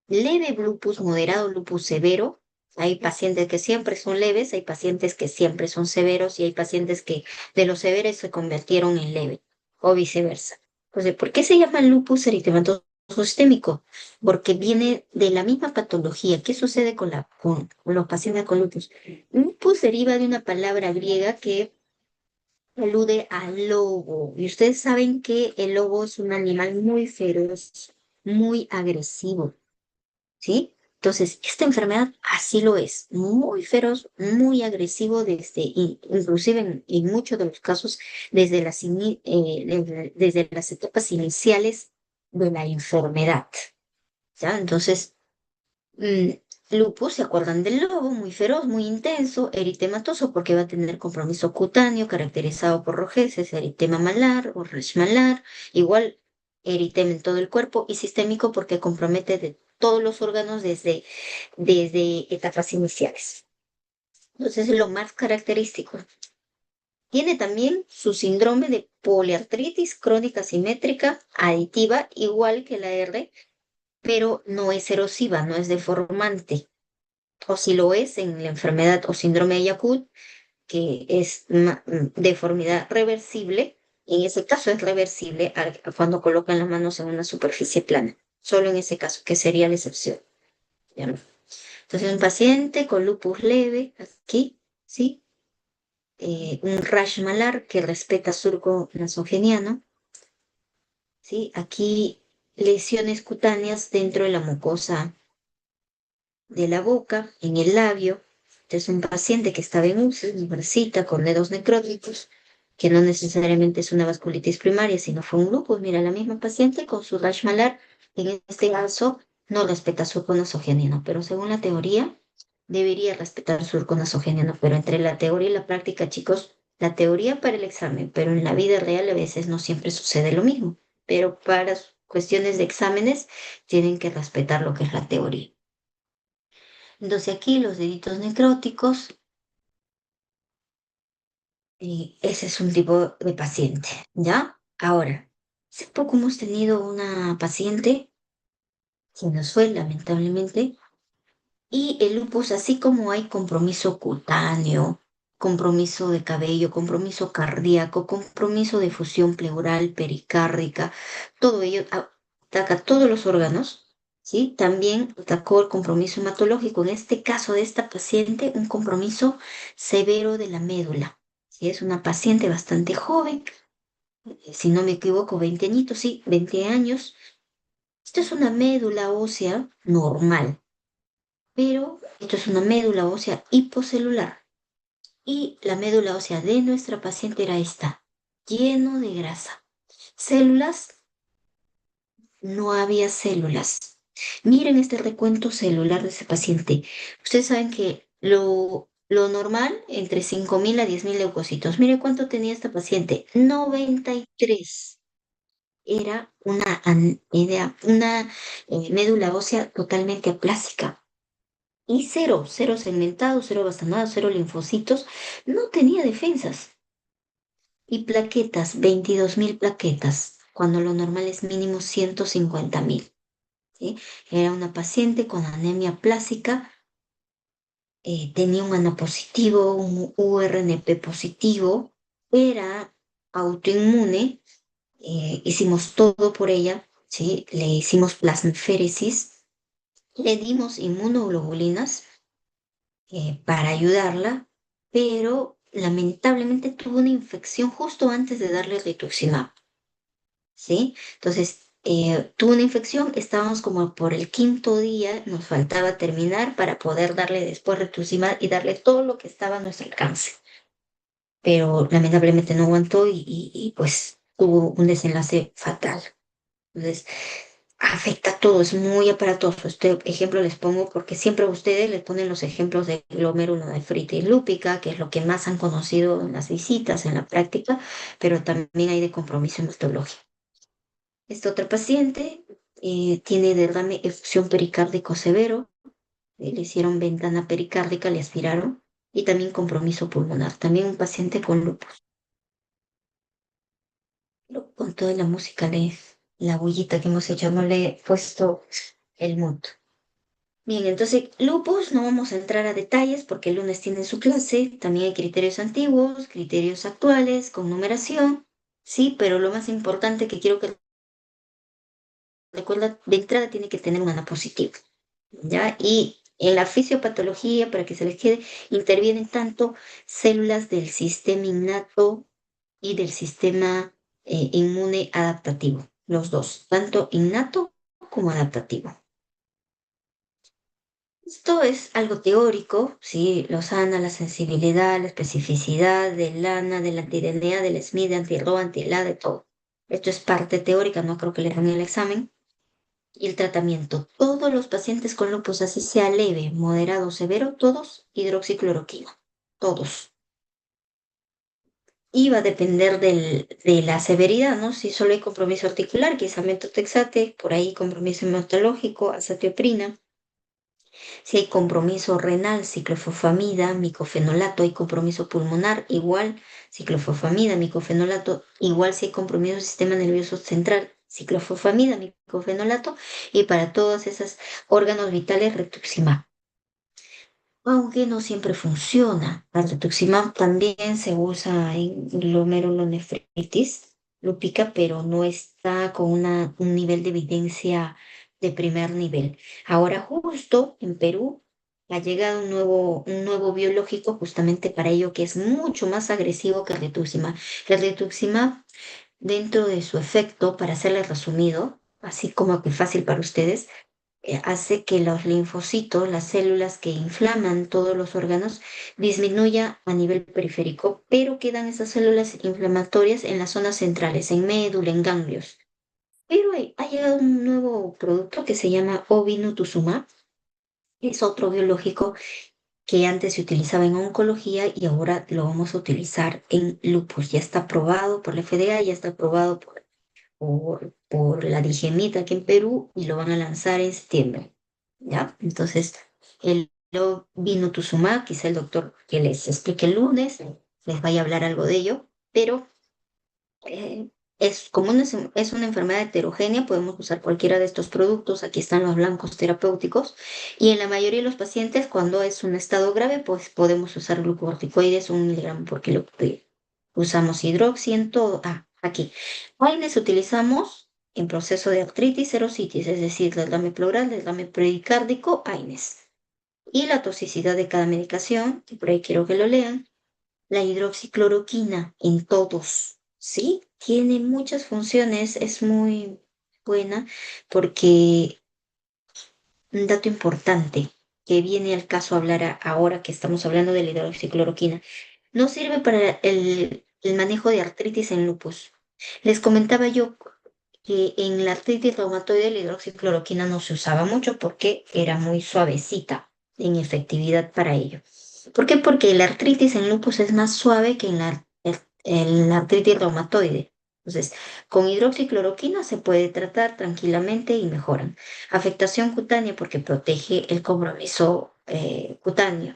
leve, lupus moderado, lupus severo. Hay pacientes que siempre son leves, hay pacientes que siempre son severos y hay pacientes que de los severos se convirtieron en leve o viceversa. Entonces, ¿por qué se llama lupus eritematoso sistémico? Porque viene de la misma patología. ¿Qué sucede con los pacientes con lupus? Lupus deriva de una palabra griega que alude al lobo. Y ustedes saben que el lobo es un animal muy feroz, muy agresivo. ¿Sí? Entonces, esta enfermedad así lo es, muy feroz, muy agresivo, inclusive en muchos de los casos, desde las etapas iniciales de la enfermedad. ¿Ya? Entonces, mm, lupus, ¿se acuerdan del lobo? Muy feroz, muy intenso, eritematoso, porque va a tener compromiso cutáneo caracterizado por rojeces, eritema malar o rash malar, igual eritema en todo el cuerpo y sistémico porque compromete de todos los órganos desde etapas iniciales. Entonces, es lo más característico. Tiene también su síndrome de poliartritis crónica simétrica aditiva, igual que la R, pero no es erosiva, no es deformante. O si lo es en la enfermedad o síndrome de Yakult, que es deformidad reversible, en ese caso es reversible cuando colocan las manos en una superficie plana, solo en ese caso, que sería la excepción. ¿Ya? Entonces, un paciente con lupus leve, aquí, ¿sí? Un rash malar que respeta surco nasogeniano, ¿sí? Aquí lesiones cutáneas dentro de la mucosa de la boca, en el labio. Este es un paciente que estaba en UCI, una con dedos necróticos, que no necesariamente es una vasculitis primaria, sino fue un lupus. Mira, la misma paciente con su rash malar, en este caso, no respeta surco nasogeniano, pero según la teoría, debería respetar surco nasogeniano, pero entre la teoría y la práctica, chicos, la teoría para el examen, pero en la vida real a veces no siempre sucede lo mismo, pero para cuestiones de exámenes tienen que respetar lo que es la teoría. Entonces aquí los deditos necróticos, y ese es un tipo de paciente, ¿ya? Ahora, hace poco hemos tenido una paciente, que nos fue lamentablemente, y el lupus, así como hay compromiso cutáneo, compromiso de cabello, compromiso cardíaco, compromiso de fusión pleural, pericárdica, todo ello ataca todos los órganos, ¿sí? También atacó el compromiso hematológico, en este caso de esta paciente, un compromiso severo de la médula. ¿Sí? Es una paciente bastante joven, si no me equivoco, 20 añitos, sí, 20 años. Esto es una médula ósea normal, pero esto es una médula ósea hipocelular. Y la médula ósea de nuestra paciente era esta, lleno de grasa. Células, no había células. Miren este recuento celular de ese paciente. Ustedes saben que lo normal, entre 5.000 a 10.000 leucocitos. Mire cuánto tenía esta paciente. 93. Era una médula ósea totalmente aplásica. Y cero, cero segmentado, cero bastonado, cero linfocitos. No tenía defensas. Y plaquetas, 22.000 plaquetas, cuando lo normal es mínimo 150.000. ¿Sí? Era una paciente con anemia plástica, tenía un ANO positivo, un URNP positivo, era autoinmune, hicimos todo por ella, ¿sí? Le hicimos plasmaféresis, le dimos inmunoglobulinas para ayudarla, pero lamentablemente tuvo una infección justo antes de darle rituximab. ¿Sí? Entonces, tuvo una infección, estábamos como por el quinto día, nos faltaba terminar para poder darle después rituximab y darle todo lo que estaba a nuestro alcance. Pero lamentablemente no aguantó y pues tuvo un desenlace fatal. Entonces, afecta a todo, es muy aparatoso. Este ejemplo les pongo porque siempre a ustedes les ponen los ejemplos de glomerulonefritis lúpica, que es lo que más han conocido en las visitas, en la práctica, pero también hay de compromiso hematológico. Esta otra paciente tiene derrame efusión pericárdico severo, le hicieron ventana pericárdica, le aspiraron y también compromiso pulmonar. También un paciente con lupus. Con toda la música, la bullita que hemos hecho, no le he puesto el mood. Bien, entonces lupus no vamos a entrar a detalles porque el lunes tiene su clase. También hay criterios antiguos, criterios actuales, con numeración. Sí, pero lo más importante que quiero que recuerda, de entrada tiene que tener un ANA positivo. ¿Ya? Y en la fisiopatología, para que se les quede, intervienen tanto células del sistema innato y del sistema inmune adaptativo, los dos, tanto innato como adaptativo. Esto es algo teórico, ¿sí? Los ANA, la sensibilidad, la especificidad del ANA, del anti-DNA, del SMID, anti-RO, anti-LA, de todo. Esto es parte teórica, no creo que le den el examen. Y el tratamiento. Todos los pacientes con lupus, así sea leve, moderado o severo, todos hidroxicloroquina. Todos. Y va a depender de la severidad, ¿no? Si solo hay compromiso articular, quizá metotrexate, por ahí compromiso hematológico, azatioprina. Si hay compromiso renal, ciclofosfamida, micofenolato, hay compromiso pulmonar, igual, ciclofosfamida, micofenolato, igual si hay compromiso del sistema nervioso central, ciclofosfamida, micofenolato, y para todos esos órganos vitales, rituximab. Aunque no siempre funciona. El rituximab también se usa en glomerulonefritis lúpica, pero no está con un nivel de evidencia de primer nivel. Ahora, justo en Perú, ha llegado un nuevo biológico justamente para ello, que es mucho más agresivo que el rituximab. El rituximab, dentro de su efecto, para hacerle resumido, así como que fácil para ustedes, hace que los linfocitos, las células que inflaman todos los órganos, disminuya a nivel periférico, pero quedan esas células inflamatorias en las zonas centrales, en médula, en ganglios. Pero ha llegado un nuevo producto que se llama ovinutuzumab, es otro biológico que antes se utilizaba en oncología y ahora lo vamos a utilizar en lupus. Ya está aprobado por la FDA, ya está aprobado por la Digemita aquí en Perú y lo van a lanzar en septiembre. ¿Ya? Entonces, el Tuzumá, quizá el doctor que les explique el lunes les vaya a hablar algo de ello, pero Es una enfermedad heterogénea, podemos usar cualquiera de estos productos. Aquí están los blancos terapéuticos. Y en la mayoría de los pacientes, cuando es un estado grave, pues podemos usar glucocorticoides, 1 miligramo por kilo. Usamos hidroxi en todo. Ah, aquí. AINES utilizamos en proceso de artritis erositis, es decir, deslame pleural, deslame pericárdico, AINES. Y la toxicidad de cada medicación, que por ahí quiero que lo lean. La hidroxicloroquina en todos, ¿sí? Tiene muchas funciones, es muy buena porque un dato importante que viene al caso hablar ahora que estamos hablando de la hidroxicloroquina, no sirve para el manejo de artritis en lupus. Les comentaba yo que en la artritis reumatoide la hidroxicloroquina no se usaba mucho porque era muy suavecita en efectividad para ello. ¿Por qué? Porque la artritis en lupus es más suave que en la artritis reumatoide. Entonces, con hidroxicloroquina se puede tratar tranquilamente y mejoran. Afectación cutánea porque protege el compromiso cutáneo.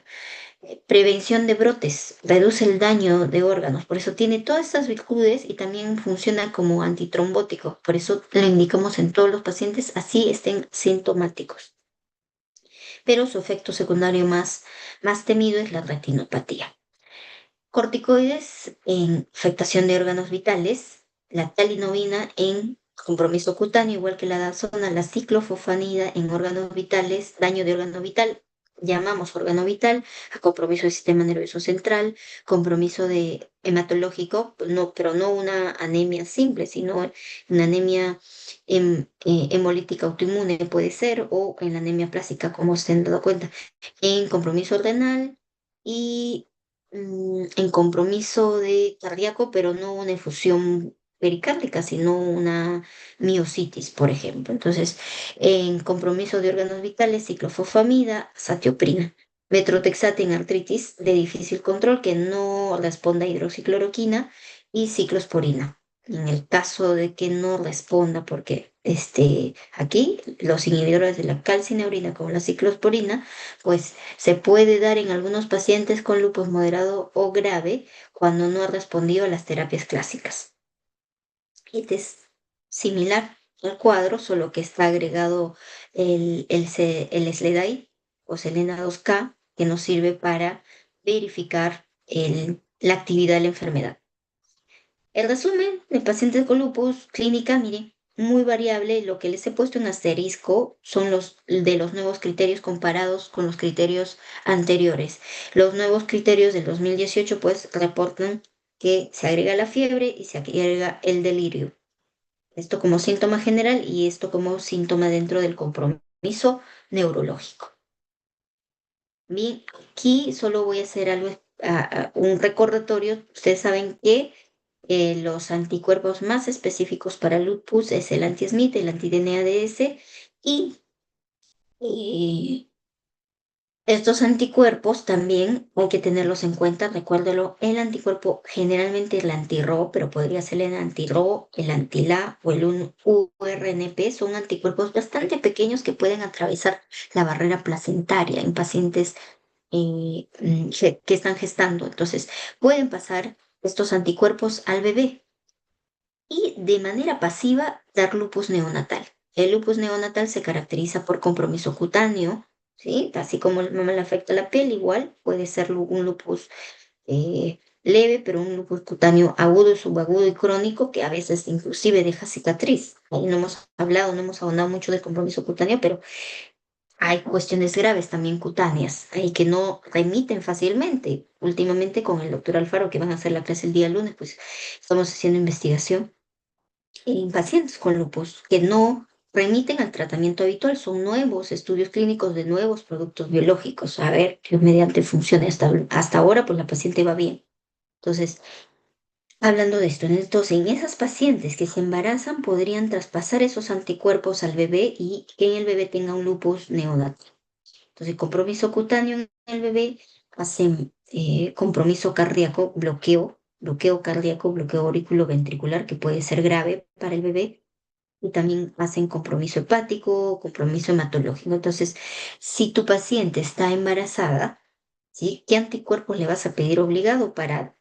Prevención de brotes, reduce el daño de órganos, por eso tiene todas estas virtudes y también funciona como antitrombótico, por eso lo indicamos en todos los pacientes, así estén sintomáticos. Pero su efecto secundario más temido es la retinopatía. Corticoides en afectación de órganos vitales, la talinomina en compromiso cutáneo, igual que la dazona, la ciclofosfanida en órganos vitales, daño de órgano vital, llamamos órgano vital, a compromiso del sistema nervioso central, compromiso de hematológico, no, pero no una anemia simple, sino una anemia hemolítica autoinmune puede ser, o en la anemia plástica, como se han dado cuenta, en compromiso renal y en compromiso de cardíaco, pero no una efusión pericárdica, sino una miositis, por ejemplo. Entonces, en compromiso de órganos vitales, ciclofosfamida, satioprina. Metrotexate en artritis de difícil control que no responda a hidroxicloroquina y ciclosporina. En el caso de que no responda, porque aquí los inhibidores de la calcineurina como la ciclosporina, pues se puede dar en algunos pacientes con lupus moderado o grave cuando no ha respondido a las terapias clásicas. Este es similar al cuadro, solo que está agregado el SLEDAI o Selena 2K, que nos sirve para verificar la actividad de la enfermedad. El resumen de pacientes con lupus clínica, mire, muy variable. Lo que les he puesto en asterisco son los de los nuevos criterios comparados con los criterios anteriores. Los nuevos criterios del 2018 pues reportan que se agrega la fiebre y se agrega el delirio. Esto como síntoma general y esto como síntoma dentro del compromiso neurológico. Bien, aquí solo voy a hacer un recordatorio. Ustedes saben que los anticuerpos más específicos para lupus es el anti-Smith, el anti-DNADS y eh, estos anticuerpos también hay que tenerlos en cuenta. Recuérdelo, el anticuerpo generalmente el anti-Ro, pero podría ser el anti-Ro, el anti-La o el URNP. Son anticuerpos bastante pequeños que pueden atravesar la barrera placentaria en pacientes que están gestando. Entonces, pueden pasar estos anticuerpos al bebé y de manera pasiva dar lupus neonatal. El lupus neonatal se caracteriza por compromiso cutáneo, ¿sí? Así como el mamá le afecta la piel, igual puede ser un lupus leve, pero un lupus cutáneo agudo, subagudo y crónico que a veces inclusive deja cicatriz. Ahí no hemos hablado, no hemos ahondado mucho del compromiso cutáneo, pero hay cuestiones graves también cutáneas, ahí que no remiten fácilmente. Últimamente con el doctor Alfaro, que van a hacer la clase el día lunes, pues estamos haciendo investigación en pacientes con lupus que no remiten al tratamiento habitual. Son nuevos estudios clínicos de nuevos productos biológicos. A ver qué mediante funcione. Hasta ahora, pues la paciente va bien. Entonces, hablando de esto, entonces en esas pacientes que se embarazan podrían traspasar esos anticuerpos al bebé y que en el bebé tenga un lupus neonatal. Entonces, compromiso cutáneo en el bebé, hacen compromiso cardíaco, bloqueo cardíaco, bloqueo auriculoventricular, que puede ser grave para el bebé, y también hacen compromiso hepático, compromiso hematológico. Entonces, si tu paciente está embarazada, ¿sí? ¿Qué anticuerpos le vas a pedir obligado para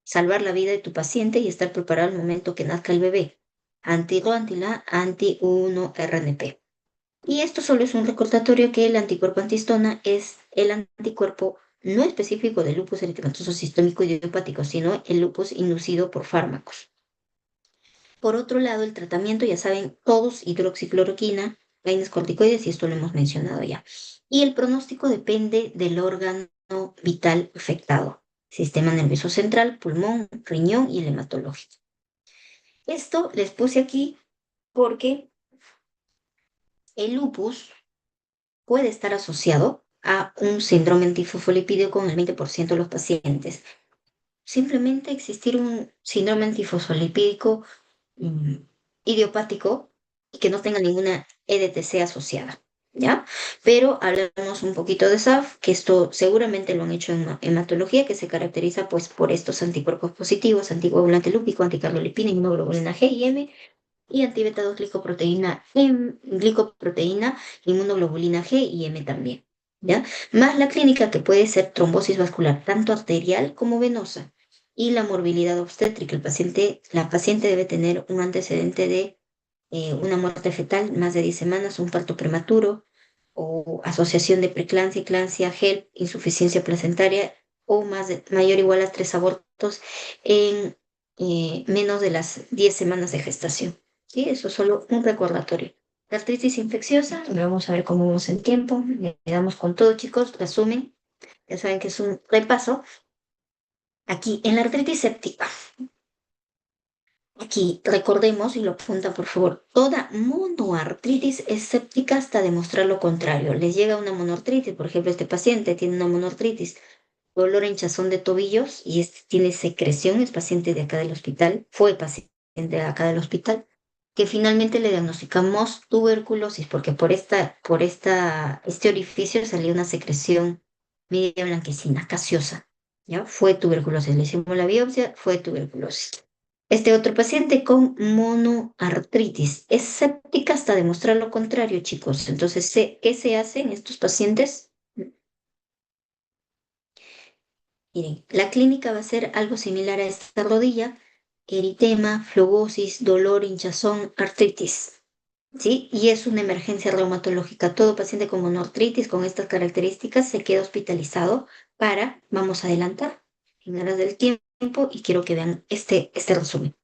salvar la vida de tu paciente y estar preparado al momento que nazca el bebé. Anti-RO, anti-LA, anti-1-RNP. Y esto solo es un recordatorio que el anticuerpo antihistona es el anticuerpo no específico del lupus eritematoso sistémico idiopático, sino el lupus inducido por fármacos. Por otro lado, el tratamiento, ya saben, todos hidroxicloroquina, vainas corticoides, y esto lo hemos mencionado ya. Y el pronóstico depende del órgano vital afectado: sistema nervioso central, pulmón, riñón y el hematológico. Esto les puse aquí porque el lupus puede estar asociado a un síndrome antifosfolipídico en el 20% de los pacientes. Simplemente existir un síndrome antifosfolipídico mm, idiopático y que no tenga ninguna EDTC asociada, ¿ya? Pero hablamos un poquito de SAF, que esto seguramente lo han hecho en hematología, que se caracteriza pues por estos anticuerpos positivos: anticoagulante lúpico, anticardiolipina, inmunoglobulina G y M, y antibeta 2 glicoproteína, inmunoglobulina G y M también, ¿ya? Más la clínica, que puede ser trombosis vascular, tanto arterial como venosa, y la morbilidad obstétrica. La paciente debe tener un antecedente de una muerte fetal, más de 10 semanas, un parto prematuro, o asociación de preeclampsia, eclampsia, HELP, insuficiencia placentaria, o mayor o igual a 3 abortos en menos de las 10 semanas de gestación. ¿Sí? Eso es solo un recordatorio. La artritis infecciosa, vamos a ver cómo vamos en tiempo. Le damos con todo, chicos. Resumen, ya saben que es un repaso. Aquí, en la artritis séptica, aquí recordemos, y lo apunta por favor: toda monoartritis es séptica hasta demostrar lo contrario. Les llega una monoartritis, por ejemplo, este paciente tiene una monoartritis, dolor e hinchazón de tobillos, y tiene secreción, es paciente de acá del hospital, fue paciente de acá del hospital, que finalmente le diagnosticamos tuberculosis, porque este orificio salió una secreción media blanquecina, gaseosa, ¿ya? Fue tuberculosis, le hicimos la biopsia, fue tuberculosis. Este otro paciente con monoartritis es séptica hasta demostrar lo contrario, chicos. Entonces, ¿qué se hace en estos pacientes? Miren, la clínica va a ser algo similar a esta rodilla: eritema, flebosis, dolor, hinchazón, artritis, ¿sí? Y es una emergencia reumatológica. Todo paciente con monoartritis con estas características se queda hospitalizado vamos a adelantar en aras del tiempo, y quiero que vean este resumen.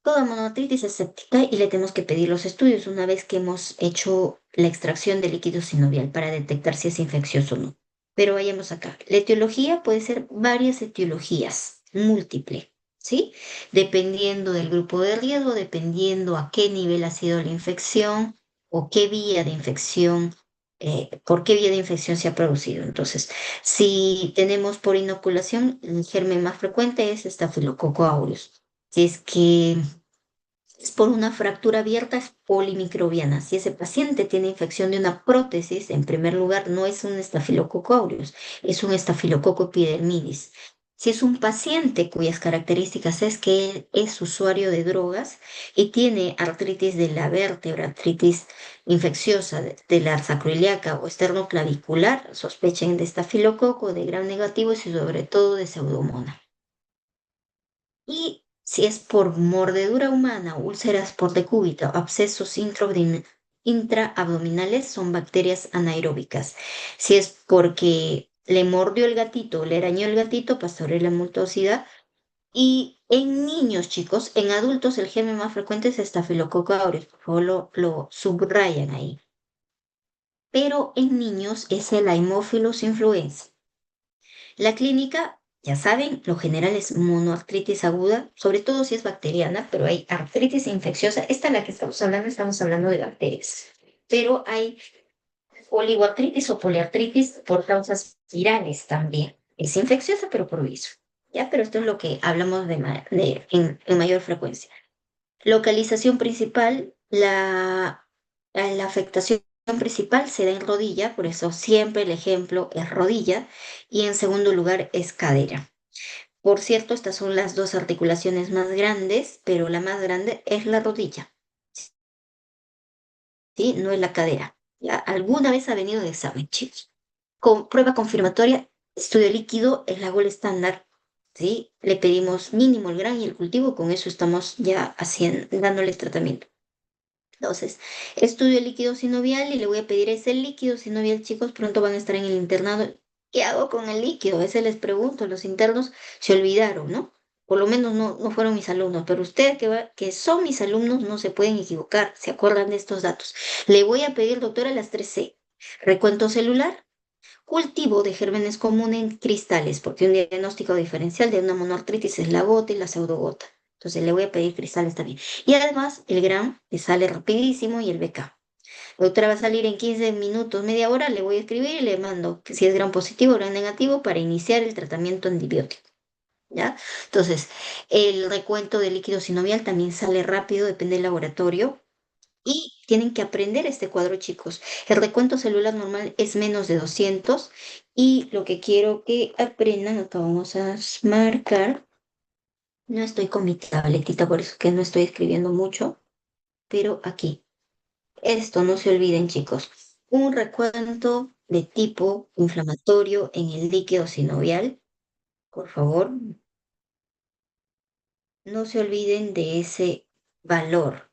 Toda monoartritis es séptica y le tenemos que pedir los estudios una vez que hemos hecho la extracción de líquido sinovial para detectar si es infeccioso o no. Pero vayamos acá. La etiología puede ser varias etiologías, múltiple, ¿sí? Dependiendo del grupo de riesgo, dependiendo a qué nivel ha sido la infección o qué vía de infección, por qué vía de infección se ha producido. Entonces, si tenemos por inoculación, el germen más frecuente es Staphylococcus aureus. Si es que es por una fractura abierta, es polimicrobiana. Si ese paciente tiene infección de una prótesis, en primer lugar, no es un Staphylococcus aureus, es un Staphylococcus epidermidis. Si es un paciente cuyas características es que él es usuario de drogas y tiene artritis de la vértebra, artritis infecciosa de la sacroiliaca o esternoclavicular, sospechen de estafilococo, de gram negativo y sobre todo de pseudomonas. Y si es por mordedura humana, úlceras por decúbito, abscesos intraabdominales, son bacterias anaeróbicas. Si es porque le mordió el gatito, le arañó el gatito, Pastorela multocida. Y en niños, chicos, en adultos el germen más frecuente es Staphylococcus aureus, por favor lo subrayan ahí. Pero en niños es el Haemophilus influenzae. La clínica, ya saben, lo general es monoartritis aguda, sobre todo si es bacteriana, pero hay artritis infecciosa. Esta es la que estamos hablando de bacterias. Pero hay oligoartritis o poliartritis por causas virales también. Es infecciosa, pero por virus. ¿Ya? Pero esto es lo que hablamos en mayor frecuencia. Localización principal: la afectación principal se da en rodilla, por eso siempre el ejemplo es rodilla, y en segundo lugar es cadera. Por cierto, estas son las dos articulaciones más grandes, pero la más grande es la rodilla, ¿sí? No es la cadera. ¿Ya? Alguna vez ha venido de examen, chicos. Con prueba confirmatoria, estudio líquido es la gold estándar ¿sí? Le pedimos mínimo el gran y el cultivo, con eso estamos ya haciendo, dándoles tratamiento. Entonces, estudio el líquido sinovial y le voy a pedir ese líquido sinovial, chicos, pronto van a estar en el internado. ¿Qué hago con el líquido? A veces les pregunto, los internos se olvidaron, ¿no? Por lo menos no fueron mis alumnos, pero ustedes que son mis alumnos no se pueden equivocar, se acuerdan de estos datos. Le voy a pedir, doctora, las 3C. Recuento celular, cultivo de gérmenes comunes en cristales, porque un diagnóstico diferencial de una monoartritis es la gota y la pseudogota. Entonces le voy a pedir cristales también. Y además el GRAM le sale rapidísimo y el BK. La doctora va a salir en 15 minutos, media hora, le voy a escribir y le mando que si es GRAM positivo o GRAM negativo para iniciar el tratamiento antibiótico. ¿Ya? Entonces, el recuento de líquido sinovial también sale rápido, depende del laboratorio. Y tienen que aprender este cuadro, chicos. El recuento celular normal es menos de 200 y lo que quiero que aprendan, acá vamos a marcar, no estoy con mi tabletita, por eso que no estoy escribiendo mucho, pero aquí, esto no se olviden, chicos. Un recuento de tipo inflamatorio en el líquido sinovial, por favor, no se olviden de ese valor.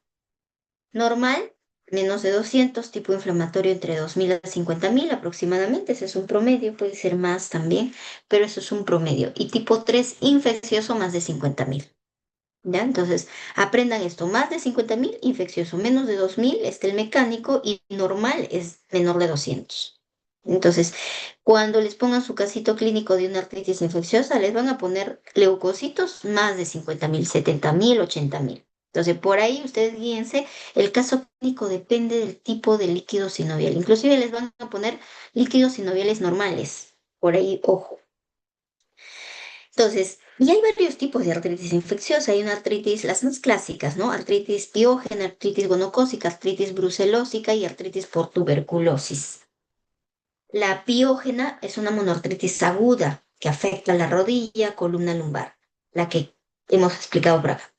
Normal, menos de 200, tipo inflamatorio entre 2000 a 50.000 aproximadamente, ese es un promedio, puede ser más también, pero eso es un promedio. Y tipo 3 infeccioso, más de 50.000. ¿Ya? Entonces, aprendan esto, más de 50.000, infeccioso, menos de 2.000 está el mecánico y normal es menor de 200. Entonces, cuando les pongan su casito clínico de una artritis infecciosa, les van a poner leucocitos más de 50.000, 70.000, 80.000. Entonces, por ahí ustedes guíense. El caso clínico depende del tipo de líquido sinovial. Inclusive les van a poner líquidos sinoviales normales. Por ahí, ojo. Entonces, y hay varios tipos de artritis infecciosa. Hay una artritis, las más clásicas, ¿no? Artritis piógena, artritis gonocócica, artritis brucelósica y artritis por tuberculosis. La piógena es una monoartritis aguda que afecta la rodilla, columna lumbar, la que hemos explicado por acá.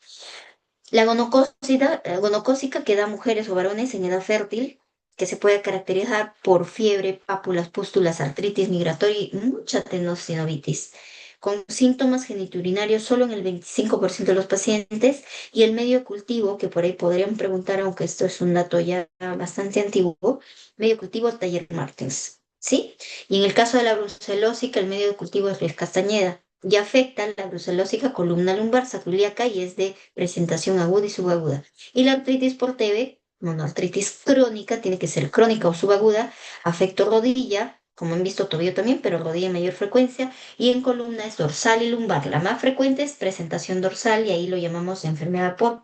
La gonocócica que da a mujeres o varones en edad fértil, que se puede caracterizar por fiebre, pápulas, pústulas, artritis migratoria y mucha tenosinovitis, con síntomas geniturinarios solo en el 25% de los pacientes, y el medio de cultivo, que por ahí podrían preguntar, aunque esto es un dato ya bastante antiguo, medio cultivo Taller Martens, ¿sí? Y en el caso de la brucelósica, el medio de cultivo es Luis Castañeda y afecta la brucelósica columna lumbar sacroiliaca y es de presentación aguda y subaguda. Y la artritis por TB, monoartritis crónica, tiene que ser crónica o subaguda, afecto rodilla, como han visto tobillo también, pero rodilla en mayor frecuencia, y en columna es dorsal y lumbar. La más frecuente es presentación dorsal y ahí lo llamamos enfermedad por.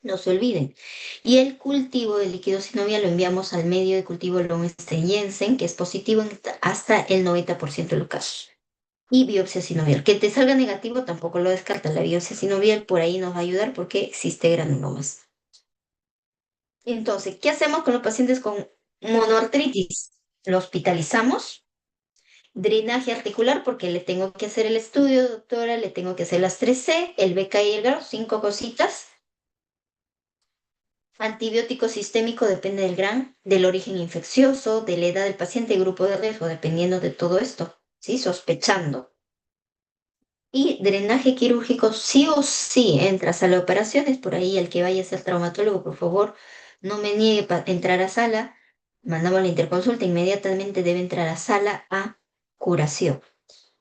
No se olviden. Y el cultivo de líquido sinovial lo enviamos al medio de cultivo Lowenstein-Jensen, que es positivo en hasta el 90% de los casos. Y biopsia sinovial. Que te salga negativo tampoco lo descarta. La biopsia sinovial por ahí nos va a ayudar porque existe granulomas. Entonces, ¿qué hacemos con los pacientes con monoartritis? Lo hospitalizamos, drenaje articular porque le tengo que hacer el estudio, doctora, le tengo que hacer las 3C, el BK y el GRAO, 5 cositas. Antibiótico sistémico depende del GRAM, del origen infeccioso, de la edad del paciente y grupo de riesgo, dependiendo de todo esto, ¿sí? Sospechando. Y drenaje quirúrgico sí o sí entra a sala de operaciones. Por ahí el que vaya a ser traumatólogo, por favor, no me niegue para entrar a sala. Mandamos la interconsulta, inmediatamente debe entrar a sala a curación.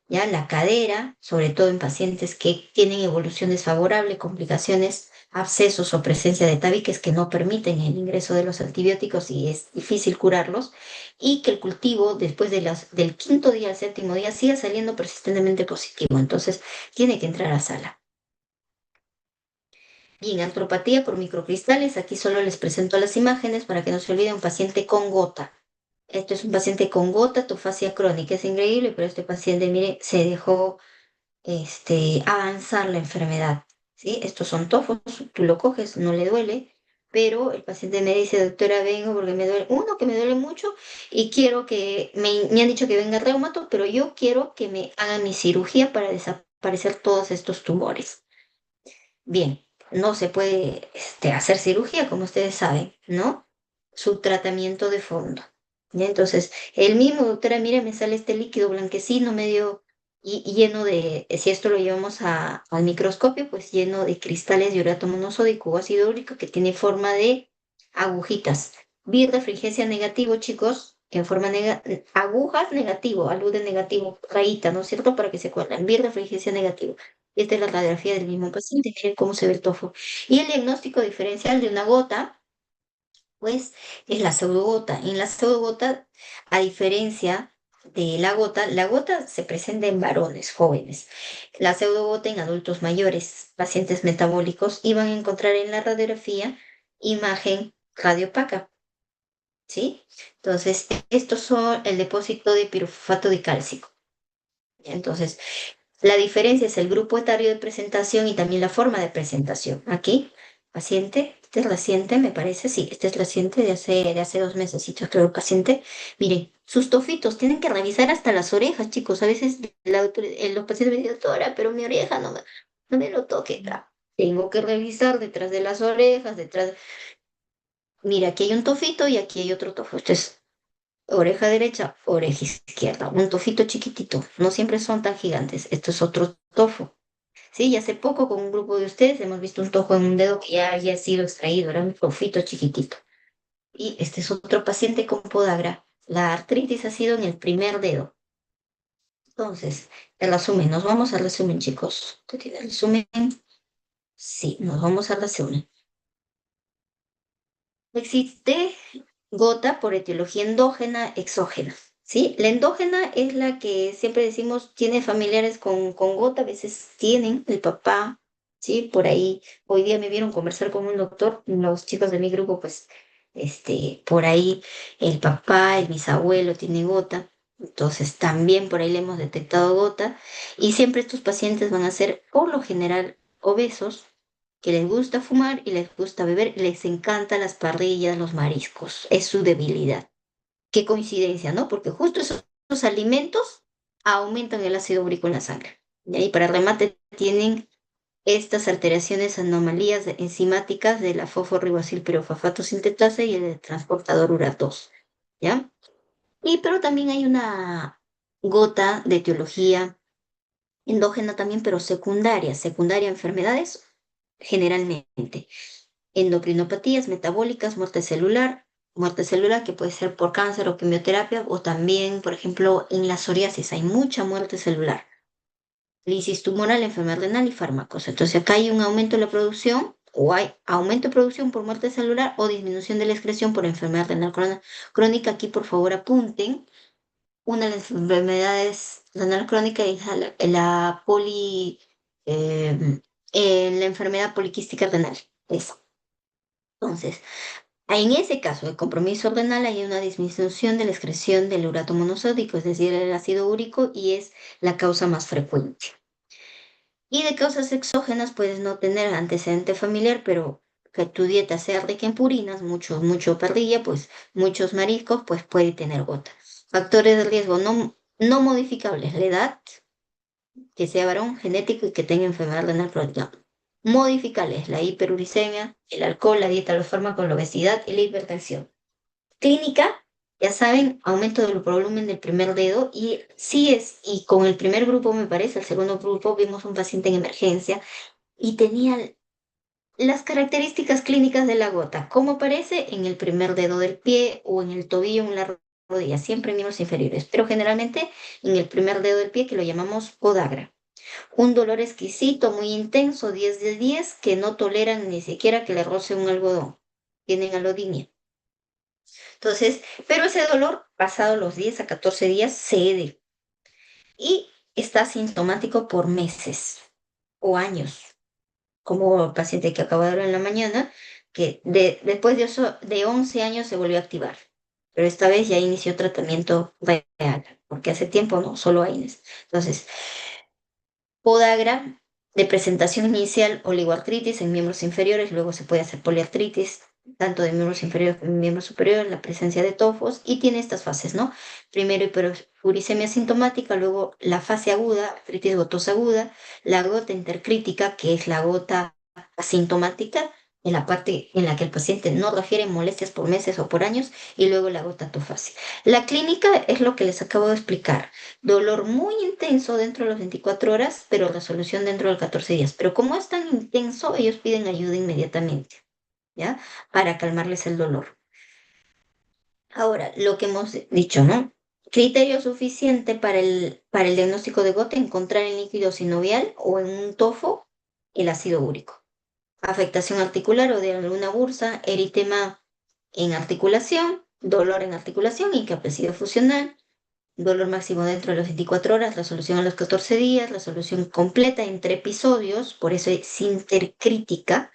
Ya la cadera, sobre todo en pacientes que tienen evolución desfavorable, complicaciones, abscesos o presencia de tabiques que no permiten el ingreso de los antibióticos y es difícil curarlos, y que el cultivo después del quinto día al séptimo día siga saliendo persistentemente positivo. Entonces, tiene que entrar a sala. Bien, artropatía por microcristales. Aquí solo les presento las imágenes para que no se olvide un paciente con gota. Esto es un paciente con gota, atofasia crónica. Es increíble, pero este paciente, mire, se dejó avanzar la enfermedad, ¿sí? Estos son tofos, tú lo coges, no le duele, pero el paciente me dice, doctora, vengo porque me duele, uno, que me duele mucho y quiero me han dicho que venga reumato, pero yo quiero que me hagan mi cirugía para desaparecer todos estos tumores. Bien, no se puede hacer cirugía, como ustedes saben, ¿no? Su tratamiento de fondo. ¿Ya? Entonces, el mismo, doctora, mire, me sale este líquido blanquecino medio y lleno de, si esto lo llevamos al microscopio, pues lleno de cristales de urato monosódico o ácido úrico que tiene forma de agujitas. Birrefringencia negativo, chicos, en forma agujas negativo, alud de negativo, rayita, ¿no es cierto? Para que se acuerden, birrefringencia negativo. Esta es la radiografía del mismo paciente, miren cómo se ve el tofo. Y el diagnóstico diferencial de una gota, pues es la pseudogota. En la pseudogota, a diferencia de la gota se presenta en varones jóvenes. La pseudogota en adultos mayores, pacientes metabólicos, y van a encontrar en la radiografía imagen radiopaca, ¿sí? Entonces, estos son el depósito de pirofosfato dicálcico. Entonces, la diferencia es el grupo etario de presentación y también la forma de presentación. Aquí, paciente, este es reciente, me parece, sí, este es reciente de hace 2 meses, creo, el paciente. Miren, sus tofitos, tienen que revisar hasta las orejas, chicos. A veces los pacientes me dicen, doctora, pero mi oreja no me lo toque. Tengo que revisar detrás de las orejas, detrás. Mira, aquí hay un tofito y aquí hay otro tofo. Esto es oreja derecha, oreja izquierda. Un tofito chiquitito. No siempre son tan gigantes. Esto es otro tofo. Sí, y hace poco con un grupo de ustedes hemos visto un tojo en un dedo que ya había sido extraído, era un tofito chiquitito. Y este es otro paciente con podagra. La artritis ha sido en el primer dedo. Entonces, el resumen, nos vamos al resumen, chicos. ¿Usted tiene el resumen? Sí, nos vamos al resumen. Existe gota por etiología endógena, exógena. ¿Sí? La endógena es la que siempre decimos tiene familiares con gota, a veces tienen el papá, ¿sí? Por ahí, hoy día me vieron conversar con un doctor, los chicos de mi grupo, pues, por ahí el papá, el bisabuelo tiene gota, entonces también por ahí le hemos detectado gota, y siempre estos pacientes van a ser, por lo general, obesos, que les gusta fumar y les gusta beber, les encantan las parrillas, los mariscos, es su debilidad. Qué coincidencia, ¿no? Porque justo esos alimentos aumentan el ácido úrico en la sangre. Y ahí para remate tienen estas alteraciones, anomalías enzimáticas de la fosforriboacilpirofosfato sintetasa y el transportador URAT2, ¿ya? Y pero también hay una gota de etiología endógena también, pero secundaria a enfermedades generalmente. Endocrinopatías metabólicas, muerte celular que puede ser por cáncer o quimioterapia, o también, por ejemplo, en la psoriasis hay mucha muerte celular, lisis tumoral, enfermedad renal y fármacos. Entonces acá hay un aumento de la producción, o hay aumento de producción por muerte celular o disminución de la excreción por enfermedad renal crónica. Aquí, por favor, apunten. Una de las enfermedades renal crónica es eh, la enfermedad poliquística renal. Eso. Entonces, en ese caso de compromiso renal hay una disminución de la excreción del urato monosódico, es decir, el ácido úrico, y es la causa más frecuente. Y de causas exógenas puedes no tener antecedente familiar, pero que tu dieta sea rica en purinas, mucho parrilla, pues muchos mariscos, pues puede tener gota. Factores de riesgo no modificables, la edad, que sea varón, genético y que tenga enfermedad renal crónica. Modificables, la hiperuricemia, el alcohol, la dieta, los fármacos, la obesidad y la hipertensión. Clínica, ya saben, aumento del volumen del primer dedo, y sí es, y con el primer grupo me parece, el segundo grupo vimos un paciente en emergencia y tenía las características clínicas de la gota, como aparece en el primer dedo del pie o en el tobillo, en la rodilla, siempre en miembros inferiores, pero generalmente en el primer dedo del pie, que lo llamamos podagra. Un dolor exquisito, muy intenso, 10 de 10, que no toleran ni siquiera que le roce un algodón. Tienen alodinia. Entonces, pero ese dolor, pasado los 10 a 14 días, cede y está sintomático por meses o años, como el paciente que acabo de hablar en la mañana, que después de 11 años se volvió a activar, pero esta vez ya inició tratamiento real, porque hace tiempo no, solo AINES. Entonces, podagra de presentación inicial, oligoartritis en miembros inferiores, luego se puede hacer poliartritis, tanto de miembros inferiores como de miembros superiores, la presencia de tofos, y tiene estas fases, ¿no? Primero hiperuricemia sintomática, luego la fase aguda, artritis gotosa aguda, la gota intercrítica, que es la gota asintomática, en la parte en la que el paciente no refiere molestias por meses o por años y luego la gota tofacia. La clínica es lo que les acabo de explicar. Dolor muy intenso dentro de las 24 horas, pero resolución dentro de 14 días. Pero como es tan intenso, ellos piden ayuda inmediatamente, ¿ya? Para calmarles el dolor. Ahora, lo que hemos dicho, ¿no? Criterio suficiente para el diagnóstico de gota, encontrar en líquido sinovial o en un tofo el ácido úrico. Afectación articular o de alguna bursa, eritema en articulación, dolor en articulación, incapacidad funcional, dolor máximo dentro de las 24 horas, resolución a los 14 días, resolución completa entre episodios, por eso es intercrítica,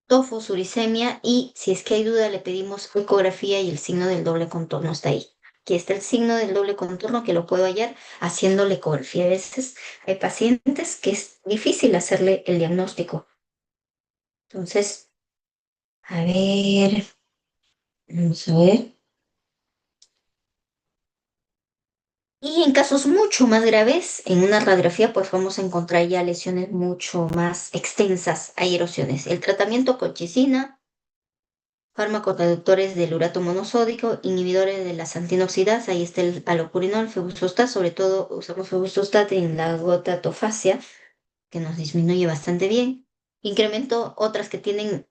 tofosurisemia y si es que hay duda le pedimos ecografía y el signo del doble contorno está ahí. Aquí está el signo del doble contorno que lo puedo hallar haciendo la ecografía. A veces hay pacientes que es difícil hacerle el diagnóstico. Entonces, a ver, vamos a ver. Y en casos mucho más graves, en una radiografía, pues vamos a encontrar ya lesiones mucho más extensas. Hay erosiones. El tratamiento con colchicina, fármacos reductores del urato monosódico, inhibidores de las antinoxidas, ahí está el alopurinol, febuxostat, sobre todo usamos febuxostat en la gota tofacia, que nos disminuye bastante bien. Incremento otras que tienen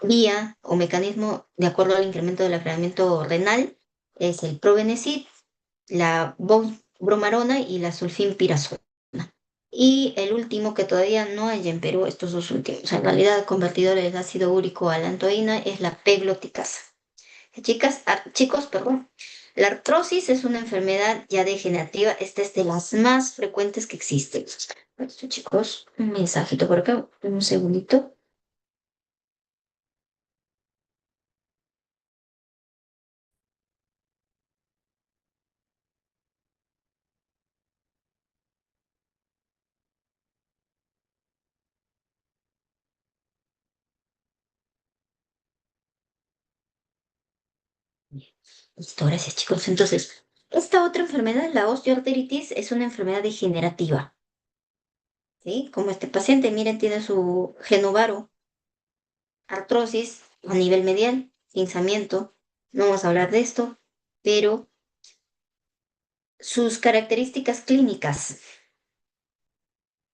vía o mecanismo de acuerdo al incremento del agravamiento renal, es el probenecid, la bromarona y la sulfinpirazona. Y el último que todavía no hay en Perú, estos dos últimos, en realidad convertidores de ácido úrico a la antoína, es la pegloticasa. Chicos, perdón. La artrosis es una enfermedad ya degenerativa. Esta es de las más frecuentes que existen. Esto, chicos, un mensajito por acá, un segundito. Listo, gracias, chicos. Entonces, esta otra enfermedad, la osteoartritis, es una enfermedad degenerativa. ¿Sí? Como este paciente, miren, tiene su genovaro, artrosis a nivel medial, pinzamiento. No vamos a hablar de esto, pero sus características clínicas.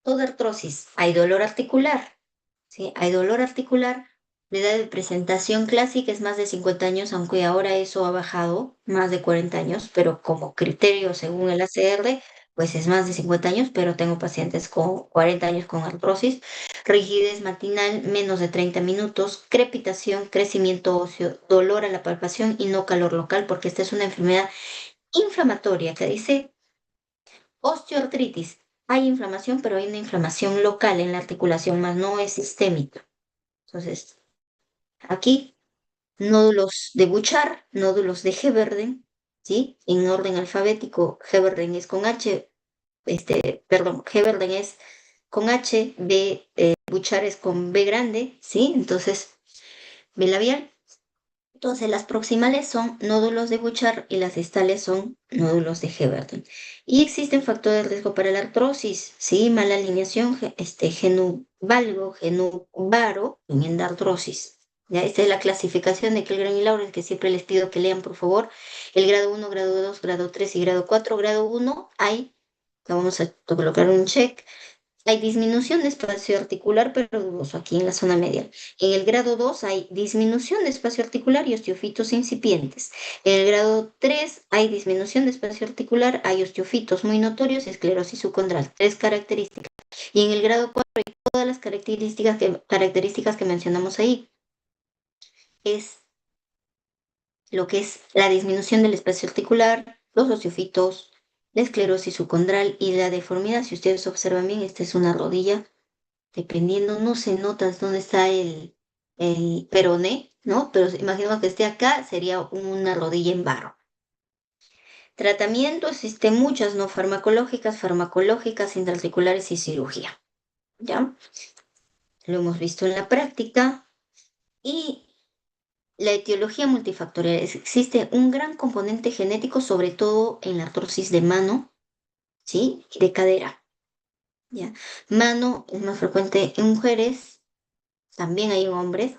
Toda artrosis, hay dolor articular, ¿sí? Hay dolor articular. La edad de presentación clásica es más de 50 años, aunque ahora eso ha bajado, más de 40 años, pero como criterio según el ACR, pues es más de 50 años, pero tengo pacientes con 40 años con artrosis, rigidez matinal, menos de 30 minutos, crepitación, crecimiento óseo, dolor a la palpación y no calor local, porque esta es una enfermedad inflamatoria que dice osteoartritis. Hay inflamación, pero hay una inflamación local en la articulación, más no es sistémica. Entonces, aquí nódulos de Bouchard, nódulos de Heberden, ¿sí? En orden alfabético, Heberden es con H, perdón, Heberden es con H, Bouchard es con B grande, ¿sí? Entonces, B labial. Entonces, las proximales son nódulos de Bouchard y las distales son nódulos de Heberden. Y existen factores de riesgo para la artrosis, ¿sí? Mala alineación, genuvalgo, genuvaro, también da artrosis. ¿Ya? Esta es la clasificación de Kellgren y Lawrence, que siempre les pido que lean, por favor. El grado 1, grado 2, grado 3 y grado 4. Grado 1 hay, que vamos a colocar un check, hay disminución de espacio articular, pero dudoso aquí en la zona medial. En el grado 2 hay disminución de espacio articular y osteofitos incipientes. En el grado 3 hay disminución de espacio articular, hay osteofitos muy notorios y esclerosis subcondral. Tres características. Y en el grado 4 hay todas las características que mencionamos ahí. Es lo que es la disminución del espacio articular, los osteofitos, la esclerosis subcondral y la deformidad. Si ustedes observan bien, esta es una rodilla dependiendo, no se nota dónde está el peroné, ¿no? Pero imagino que esté acá, sería una rodilla en barro. Tratamiento, existen muchas, ¿no? Farmacológicas, intraarticulares y cirugía, ¿ya? Lo hemos visto en la práctica. Y la etiología multifactorial, existe un gran componente genético, sobre todo en la artrosis de mano, ¿sí? Y de cadera, ¿ya? Mano es más frecuente en mujeres, también hay en hombres,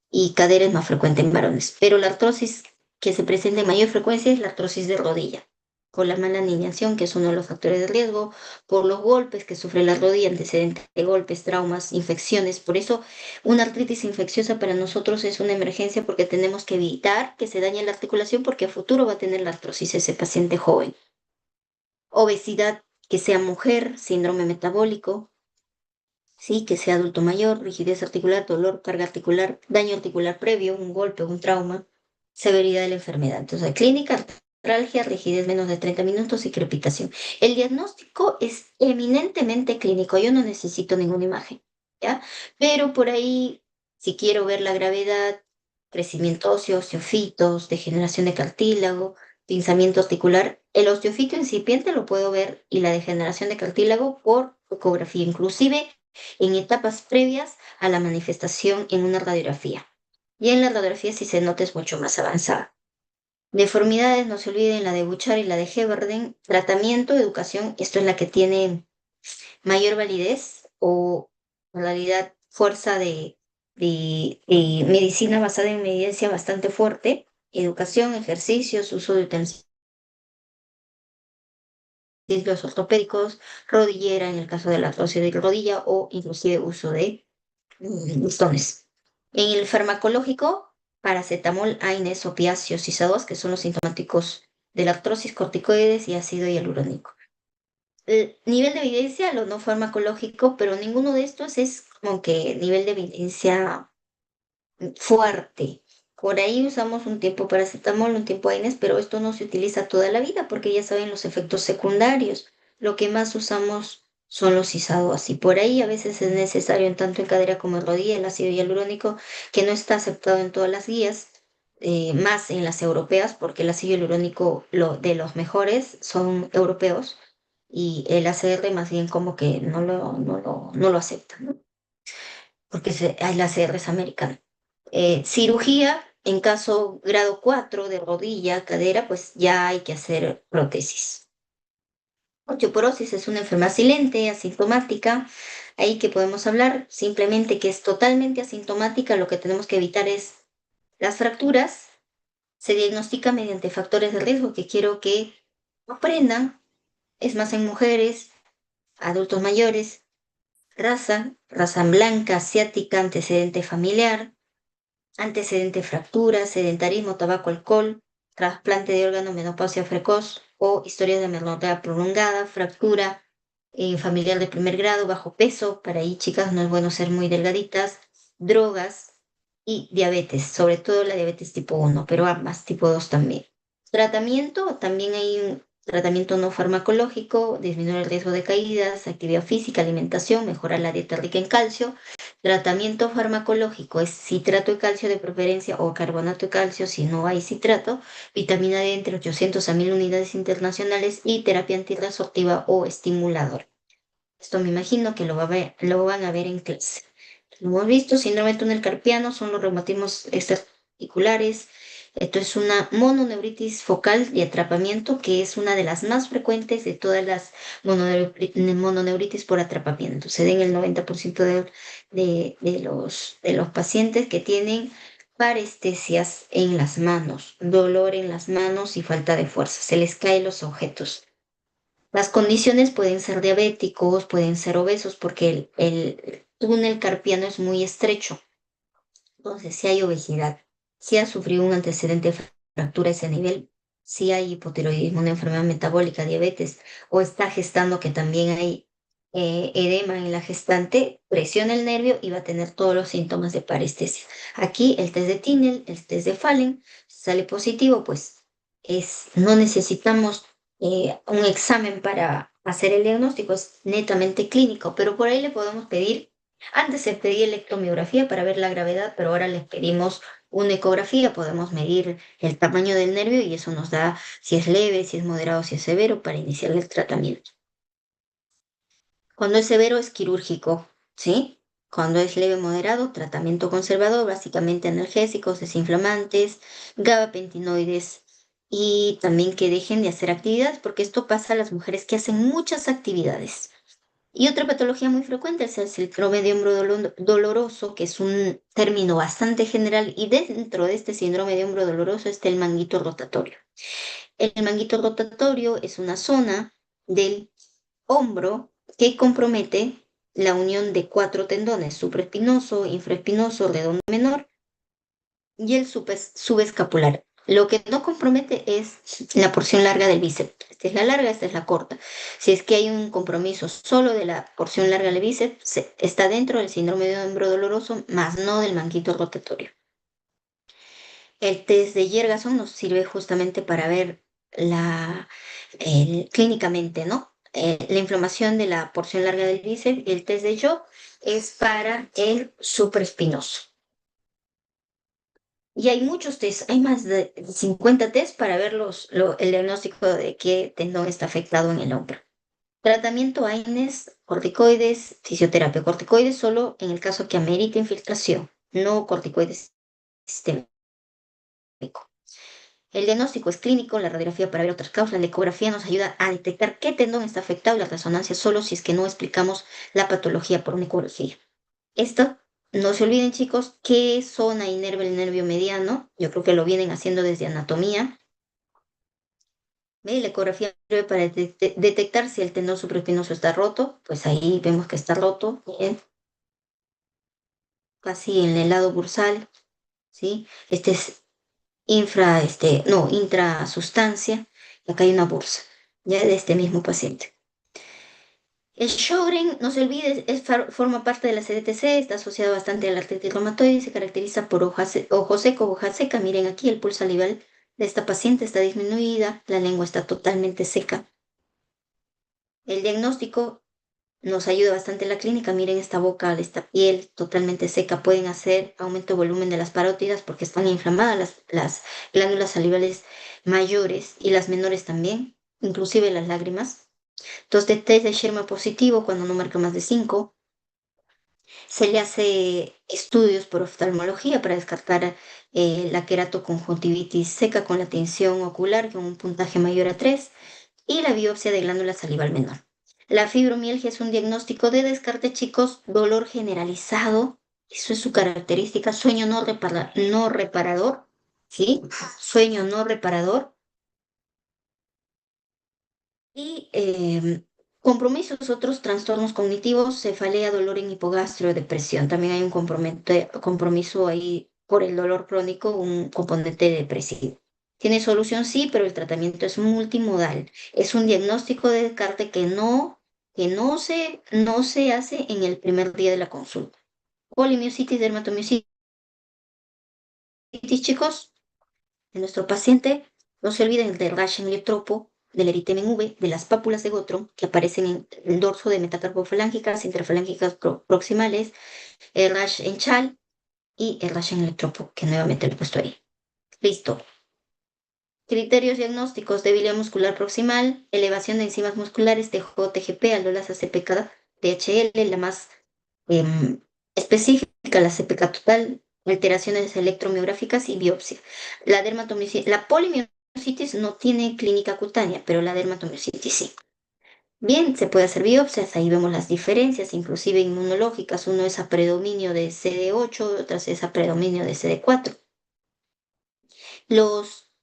y cadera es más frecuente en varones. Pero la artrosis que se presenta en mayor frecuencia es la artrosis de rodilla, por la mala alineación, que es uno de los factores de riesgo, por los golpes que sufre la rodilla, antecedentes de golpes, traumas, infecciones. Por eso, una artritis infecciosa para nosotros es una emergencia porque tenemos que evitar que se dañe la articulación porque a futuro va a tener la artrosis ese paciente joven. Obesidad, que sea mujer, síndrome metabólico, sí, que sea adulto mayor, rigidez articular, dolor, carga articular, daño articular previo, un golpe, un trauma, severidad de la enfermedad. Entonces, clínica, artralgia, rigidez menos de 30 minutos y crepitación. El diagnóstico es eminentemente clínico, yo no necesito ninguna imagen, ¿ya? Pero por ahí, si quiero ver la gravedad, crecimiento óseo, osteofitos, degeneración de cartílago, pinzamiento articular, el osteofito incipiente lo puedo ver y la degeneración de cartílago por ecografía, inclusive en etapas previas a la manifestación en una radiografía. Y en la radiografía si se nota es mucho más avanzada. Deformidades, no se olviden la de Buchar y la de Heberden. Tratamiento, educación, esto es la que tiene mayor validez o en realidad fuerza de medicina basada en evidencia bastante fuerte. Educación, ejercicios, uso de utensilios ortopédicos, rodillera en el caso de la artrosis de rodilla o inclusive uso de listones. En el farmacológico, paracetamol, AINES, opiáceos y SADOS, que son los sintomáticos de la artrosis, corticoides y ácido hialurónico. El nivel de evidencia, lo no farmacológico, pero ninguno de estos es como que nivel de evidencia fuerte. Por ahí usamos un tiempo paracetamol, un tiempo AINES, pero esto no se utiliza toda la vida porque ya saben los efectos secundarios. Lo que más usamos son los ISADOAS y por ahí a veces es necesario en tanto en cadera como en rodilla el ácido hialurónico que no está aceptado en todas las guías, más en las europeas porque el ácido hialurónico de los mejores son europeos y el ACR más bien como que no lo acepta, ¿no? Porque el ACR es americano. Cirugía, en caso grado 4 de rodilla, cadera, pues ya hay que hacer prótesis. Osteoporosis es una enfermedad silente, asintomática. Ahí que podemos hablar simplemente que es totalmente asintomática. Lo que tenemos que evitar es las fracturas. Se diagnostica mediante factores de riesgo que quiero que aprendan. Es más en mujeres, adultos mayores, raza blanca, asiática, antecedente familiar, antecedente fractura, sedentarismo, tabaco, alcohol, trasplante de órgano, menopausia precoz o historias de menopausia prolongada, fractura familiar de primer grado, bajo peso, para ahí chicas no es bueno ser muy delgaditas, drogas y diabetes, sobre todo la diabetes tipo 1, pero ambas, tipo 2 también. Tratamiento, también hay un tratamiento no farmacológico, disminuir el riesgo de caídas, actividad física, alimentación, mejorar la dieta rica en calcio. Tratamiento farmacológico es citrato de calcio de preferencia o carbonato de calcio si no hay citrato, vitamina D entre 800 a 1000 unidades internacionales y terapia antirresortiva o estimulador. Esto me imagino que lo van a ver en clase. Lo hemos visto, síndrome de túnel carpiano son los reumatismos extraarticulares. Esto es una mononeuritis focal de atrapamiento, que es una de las más frecuentes de todas las mononeuritis por atrapamiento. Se da en el 90% de los pacientes que tienen parestesias en las manos, dolor en las manos y falta de fuerza. Se les caen los objetos. Las condiciones pueden ser diabéticos, pueden ser obesos, porque el túnel carpiano es muy estrecho. Entonces, si hay obesidad, si ha sufrido un antecedente de fractura a ese nivel, si hay hipotiroidismo, una enfermedad metabólica, diabetes, o está gestando que también hay edema en la gestante, presiona el nervio y va a tener todos los síntomas de parestesia. Aquí el test de Tinel, el test de Fallen, si sale positivo, pues no necesitamos un examen para hacer el diagnóstico, es netamente clínico, pero por ahí le podemos pedir antes se pedía electromiografía para ver la gravedad, pero ahora les pedimos una ecografía, podemos medir el tamaño del nervio y eso nos da si es leve, si es moderado, si es severo para iniciar el tratamiento. Cuando es severo es quirúrgico, ¿sí? Cuando es leve, moderado, tratamiento conservador, básicamente analgésicos, desinflamantes, gabapentinoides y también que dejen de hacer actividades, porque esto pasa a las mujeres que hacen muchas actividades Y otra patología muy frecuente es el síndrome de hombro doloroso, que es un término bastante general, y dentro de este síndrome de hombro doloroso está el manguito rotatorio. El manguito rotatorio es una zona del hombro que compromete la unión de cuatro tendones, supraespinoso, infraespinoso, redondo menor y el subescapular. Lo que no compromete es la porción larga del bíceps. Esta es la larga, esta es la corta. Si es que hay un compromiso solo de la porción larga del bíceps, está dentro del síndrome de hombro doloroso, más no del manguito rotatorio. El test de Jergason nos sirve justamente para ver clínicamente, ¿no? La inflamación de la porción larga del bíceps, y el test de Joe es para el supraespinoso. Y hay muchos test, hay más de 50 test para ver el diagnóstico de qué tendón está afectado en el hombro. Tratamiento AINES, corticoides, fisioterapia. Corticoides solo en el caso que amerite infiltración, no corticoides sistémicos. El diagnóstico es clínico, la radiografía para ver otras causas, la ecografía nos ayuda a detectar qué tendón está afectado y la resonancia solo si es que no explicamos la patología por una ecografía. Esto, no se olviden chicos, qué zona inerva el nervio mediano, yo creo que lo vienen haciendo desde anatomía. ¿Ve? La ecografía sirve para detectar si el tendón supraespinoso está roto, pues ahí vemos que está roto, bien, casi en el lado bursal, ¿sí? Este es intrasustancia, y acá hay una bursa, ya de este mismo paciente. El Sjögren, no se olvide, forma parte de la CDTC, está asociado bastante a la artritis reumatoide y se caracteriza por ojo seco, hoja seca. Miren aquí, el pulso salival de esta paciente está disminuida, la lengua está totalmente seca. El diagnóstico nos ayuda bastante en la clínica. Miren esta boca, esta piel totalmente seca. Pueden hacer aumento de volumen de las parótidas porque están inflamadas las glándulas salivales mayores y las menores también, inclusive las lágrimas. Entonces, test de Sherman positivo cuando no marca más de 5. Se le hace estudios por oftalmología para descartar la queratoconjuntivitis seca con la tinción ocular con un puntaje mayor a 3 y la biopsia de glándula salival menor. La fibromialgia es un diagnóstico de descarte, chicos, dolor generalizado, eso es su característica, sueño no reparador, ¿sí? Sueño no reparador y compromisos, otros trastornos cognitivos, cefalea, dolor en hipogastrio, depresión. También hay un compromiso ahí por el dolor crónico, un componente depresivo. ¿Tiene solución? Sí, pero el tratamiento es multimodal. Es un diagnóstico de descarte que no se hace en el primer día de la consulta. Polimiositis, dermatomiositis, chicos, de nuestro paciente, no se olviden del rash en electropo, del eritema en V, de las pápulas de Gottron que aparecen en el dorso de metacarpofalángicas, interfalángicas proximales, el rash en chal y el rash en electropo, que nuevamente lo he puesto ahí. Listo. Criterios diagnósticos: debilidad muscular proximal, elevación de enzimas musculares, TJ, TGP, aldolasa CPK, DHL, la más em, específica, la CPK total, alteraciones electromiográficas y biopsia. La polimiositis no tiene clínica cutánea, pero la dermatomiositis sí. Bien, se puede hacer biopsias, ahí vemos las diferencias, inclusive inmunológicas. Uno es a predominio de CD8, otra es a predominio de CD4. Los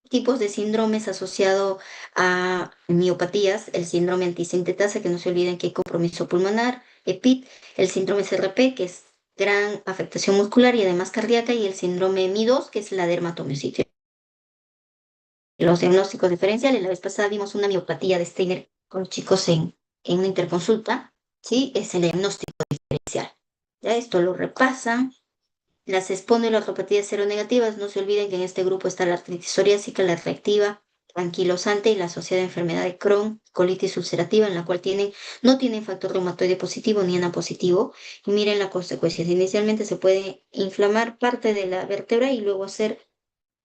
tipos de síndromes asociados a miopatías: el síndrome antisintetasa, que no se olviden que hay compromiso pulmonar, EPIT, el síndrome CRP, que es gran afectación muscular y además cardíaca, y el síndrome MI2, que es la dermatomiositis. Los diagnósticos diferenciales: la vez pasada vimos una miopatía de Steiner con los chicos en una interconsulta, ¿sí? Es el diagnóstico diferencial. Ya esto lo repasan. Las espondiloartropatías seronegativas, no se olviden que en este grupo está la artritis psoriásica, la reactiva, anquilosante y la asociada enfermedad de Crohn, colitis ulcerativa, en la cual no tienen factor reumatoide positivo ni ANA positivo. Y miren las consecuencias. Inicialmente se puede inflamar parte de la vértebra y luego hacer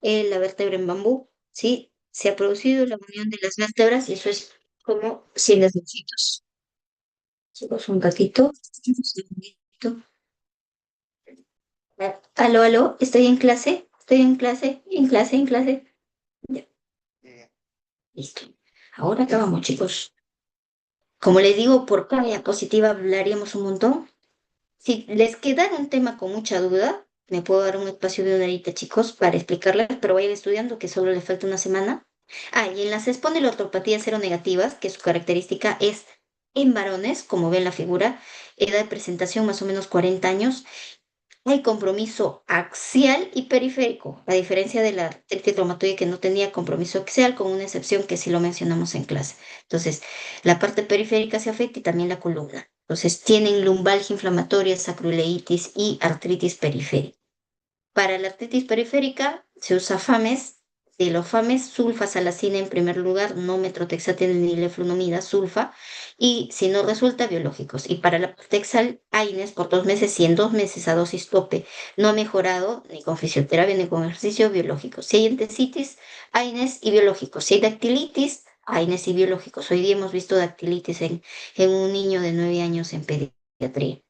la vértebra en bambú, ¿sí? Se ha producido la unión de las vértebras y eso es como cielos dulcitos. Chicos, un ratito, un segundito. Aló, aló, estoy en clase, en clase, en clase. Ya, listo. Ahora acabamos, chicos. Como les digo, por cada diapositiva hablaríamos un montón. Si les queda un tema con mucha duda, me puedo dar un espacio de una horita, chicos, para explicarles, pero vayan estudiando que solo les falta una semana. Ah, y en las espondiloartropatías seronegativas, que su característica es en varones, como ven la figura, edad de presentación más o menos 40 años, hay compromiso axial y periférico, a diferencia de la artritis reumatoide que no tenía compromiso axial, con una excepción que sí lo mencionamos en clase. Entonces, la parte periférica se afecta y también la columna. Entonces, tienen lumbalgia inflamatoria, sacroileitis y artritis periférica. Para la artritis periférica se usa FAMES. De los FAMES, sulfasalacina en primer lugar, no metrotexatina ni leflunomida, sulfa, y si no resulta, biológicos. Y para la Texal, AINES por 2 meses, y en 2 meses a dosis tope no ha mejorado ni con fisioterapia ni con ejercicio, biológicos. Si hay entesitis, AINES y biológicos. Si hay dactilitis, AINES y biológicos. Hoy día hemos visto dactilitis en un niño de 9 años en pediatría.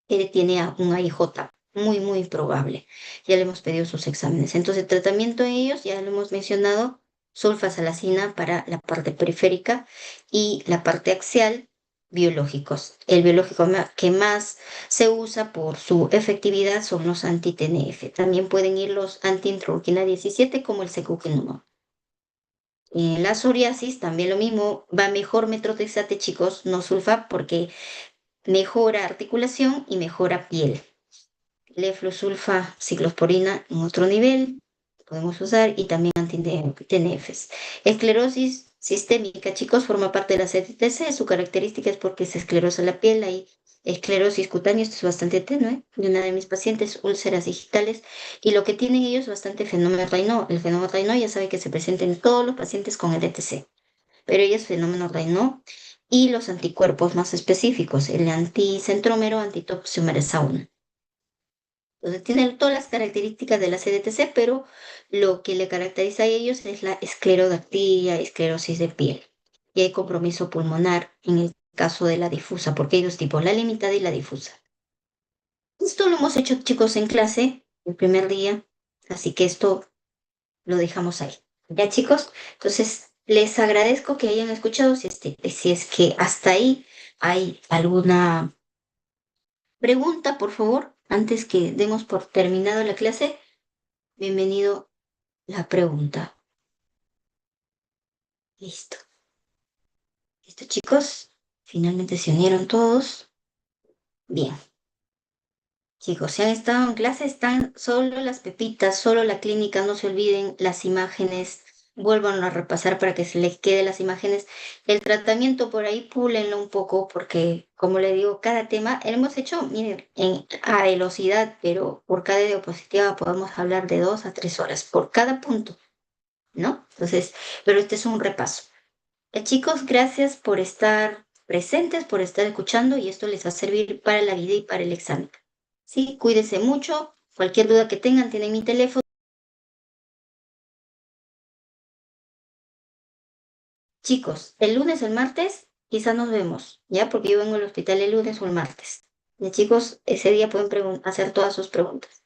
Él tiene un AIJ, muy probable. Ya le hemos pedido sus exámenes. Entonces, tratamiento en ellos, ya lo hemos mencionado, sulfasalacina para la parte periférica y la parte axial, biológicos. El biológico que más se usa por su efectividad son los anti-TNF. También pueden ir los anti-interleuquina 17 como el secukinumab. En la psoriasis también lo mismo, va mejor metrotexate, chicos, no sulfa, porque mejora articulación y mejora piel. Leflusulfa, ciclosporina en otro nivel, podemos usar, y también anti-TNFs. Esclerosis sistémica, chicos, forma parte de la CTC. Su característica es porque se esclerosa la piel. Hay esclerosis cutánea, esto es bastante tenue, de una de mis pacientes, úlceras digitales, y lo que tienen ellos es bastante fenómeno Raynaud. El fenómeno Raynaud ya sabe que se presenta en todos los pacientes con el ETC, pero ella es fenómeno Raynaud. Y los anticuerpos más específicos, el anticentrómero, antitoxiumerasa 1. Entonces, tienen todas las características de la CDTC, pero lo que le caracteriza a ellos es la esclerodactilia, esclerosis de piel. Y hay compromiso pulmonar en el caso de la difusa, porque hay dos tipos, la limitada y la difusa. Esto lo hemos hecho, chicos, en clase el primer día, así que esto lo dejamos ahí. ¿Ya, chicos? Entonces, les agradezco que hayan escuchado. Si es que hasta ahí hay alguna pregunta, por favor, antes que demos por terminado la clase. Bienvenido la pregunta. Listo. Listo, chicos. Finalmente se unieron todos. Bien. Chicos, si han estado en clase, están solo las pepitas, solo la clínica. No se olviden las imágenes. Vuelvan a repasar para que se les quede las imágenes. El tratamiento por ahí, púlenlo un poco, porque, como le digo, cada tema hemos hecho, miren, a velocidad, pero por cada diapositiva podemos hablar de 2 a 3 horas por cada punto, ¿no? Entonces, pero este es un repaso. Chicos, gracias por estar presentes, por estar escuchando, y esto les va a servir para la vida y para el examen. Sí, cuídense mucho. Cualquier duda que tengan, tienen mi teléfono. Chicos, el lunes o el martes quizás nos vemos, ¿ya? Porque yo vengo al hospital el lunes o el martes. Y chicos, ese día pueden hacer todas sus preguntas.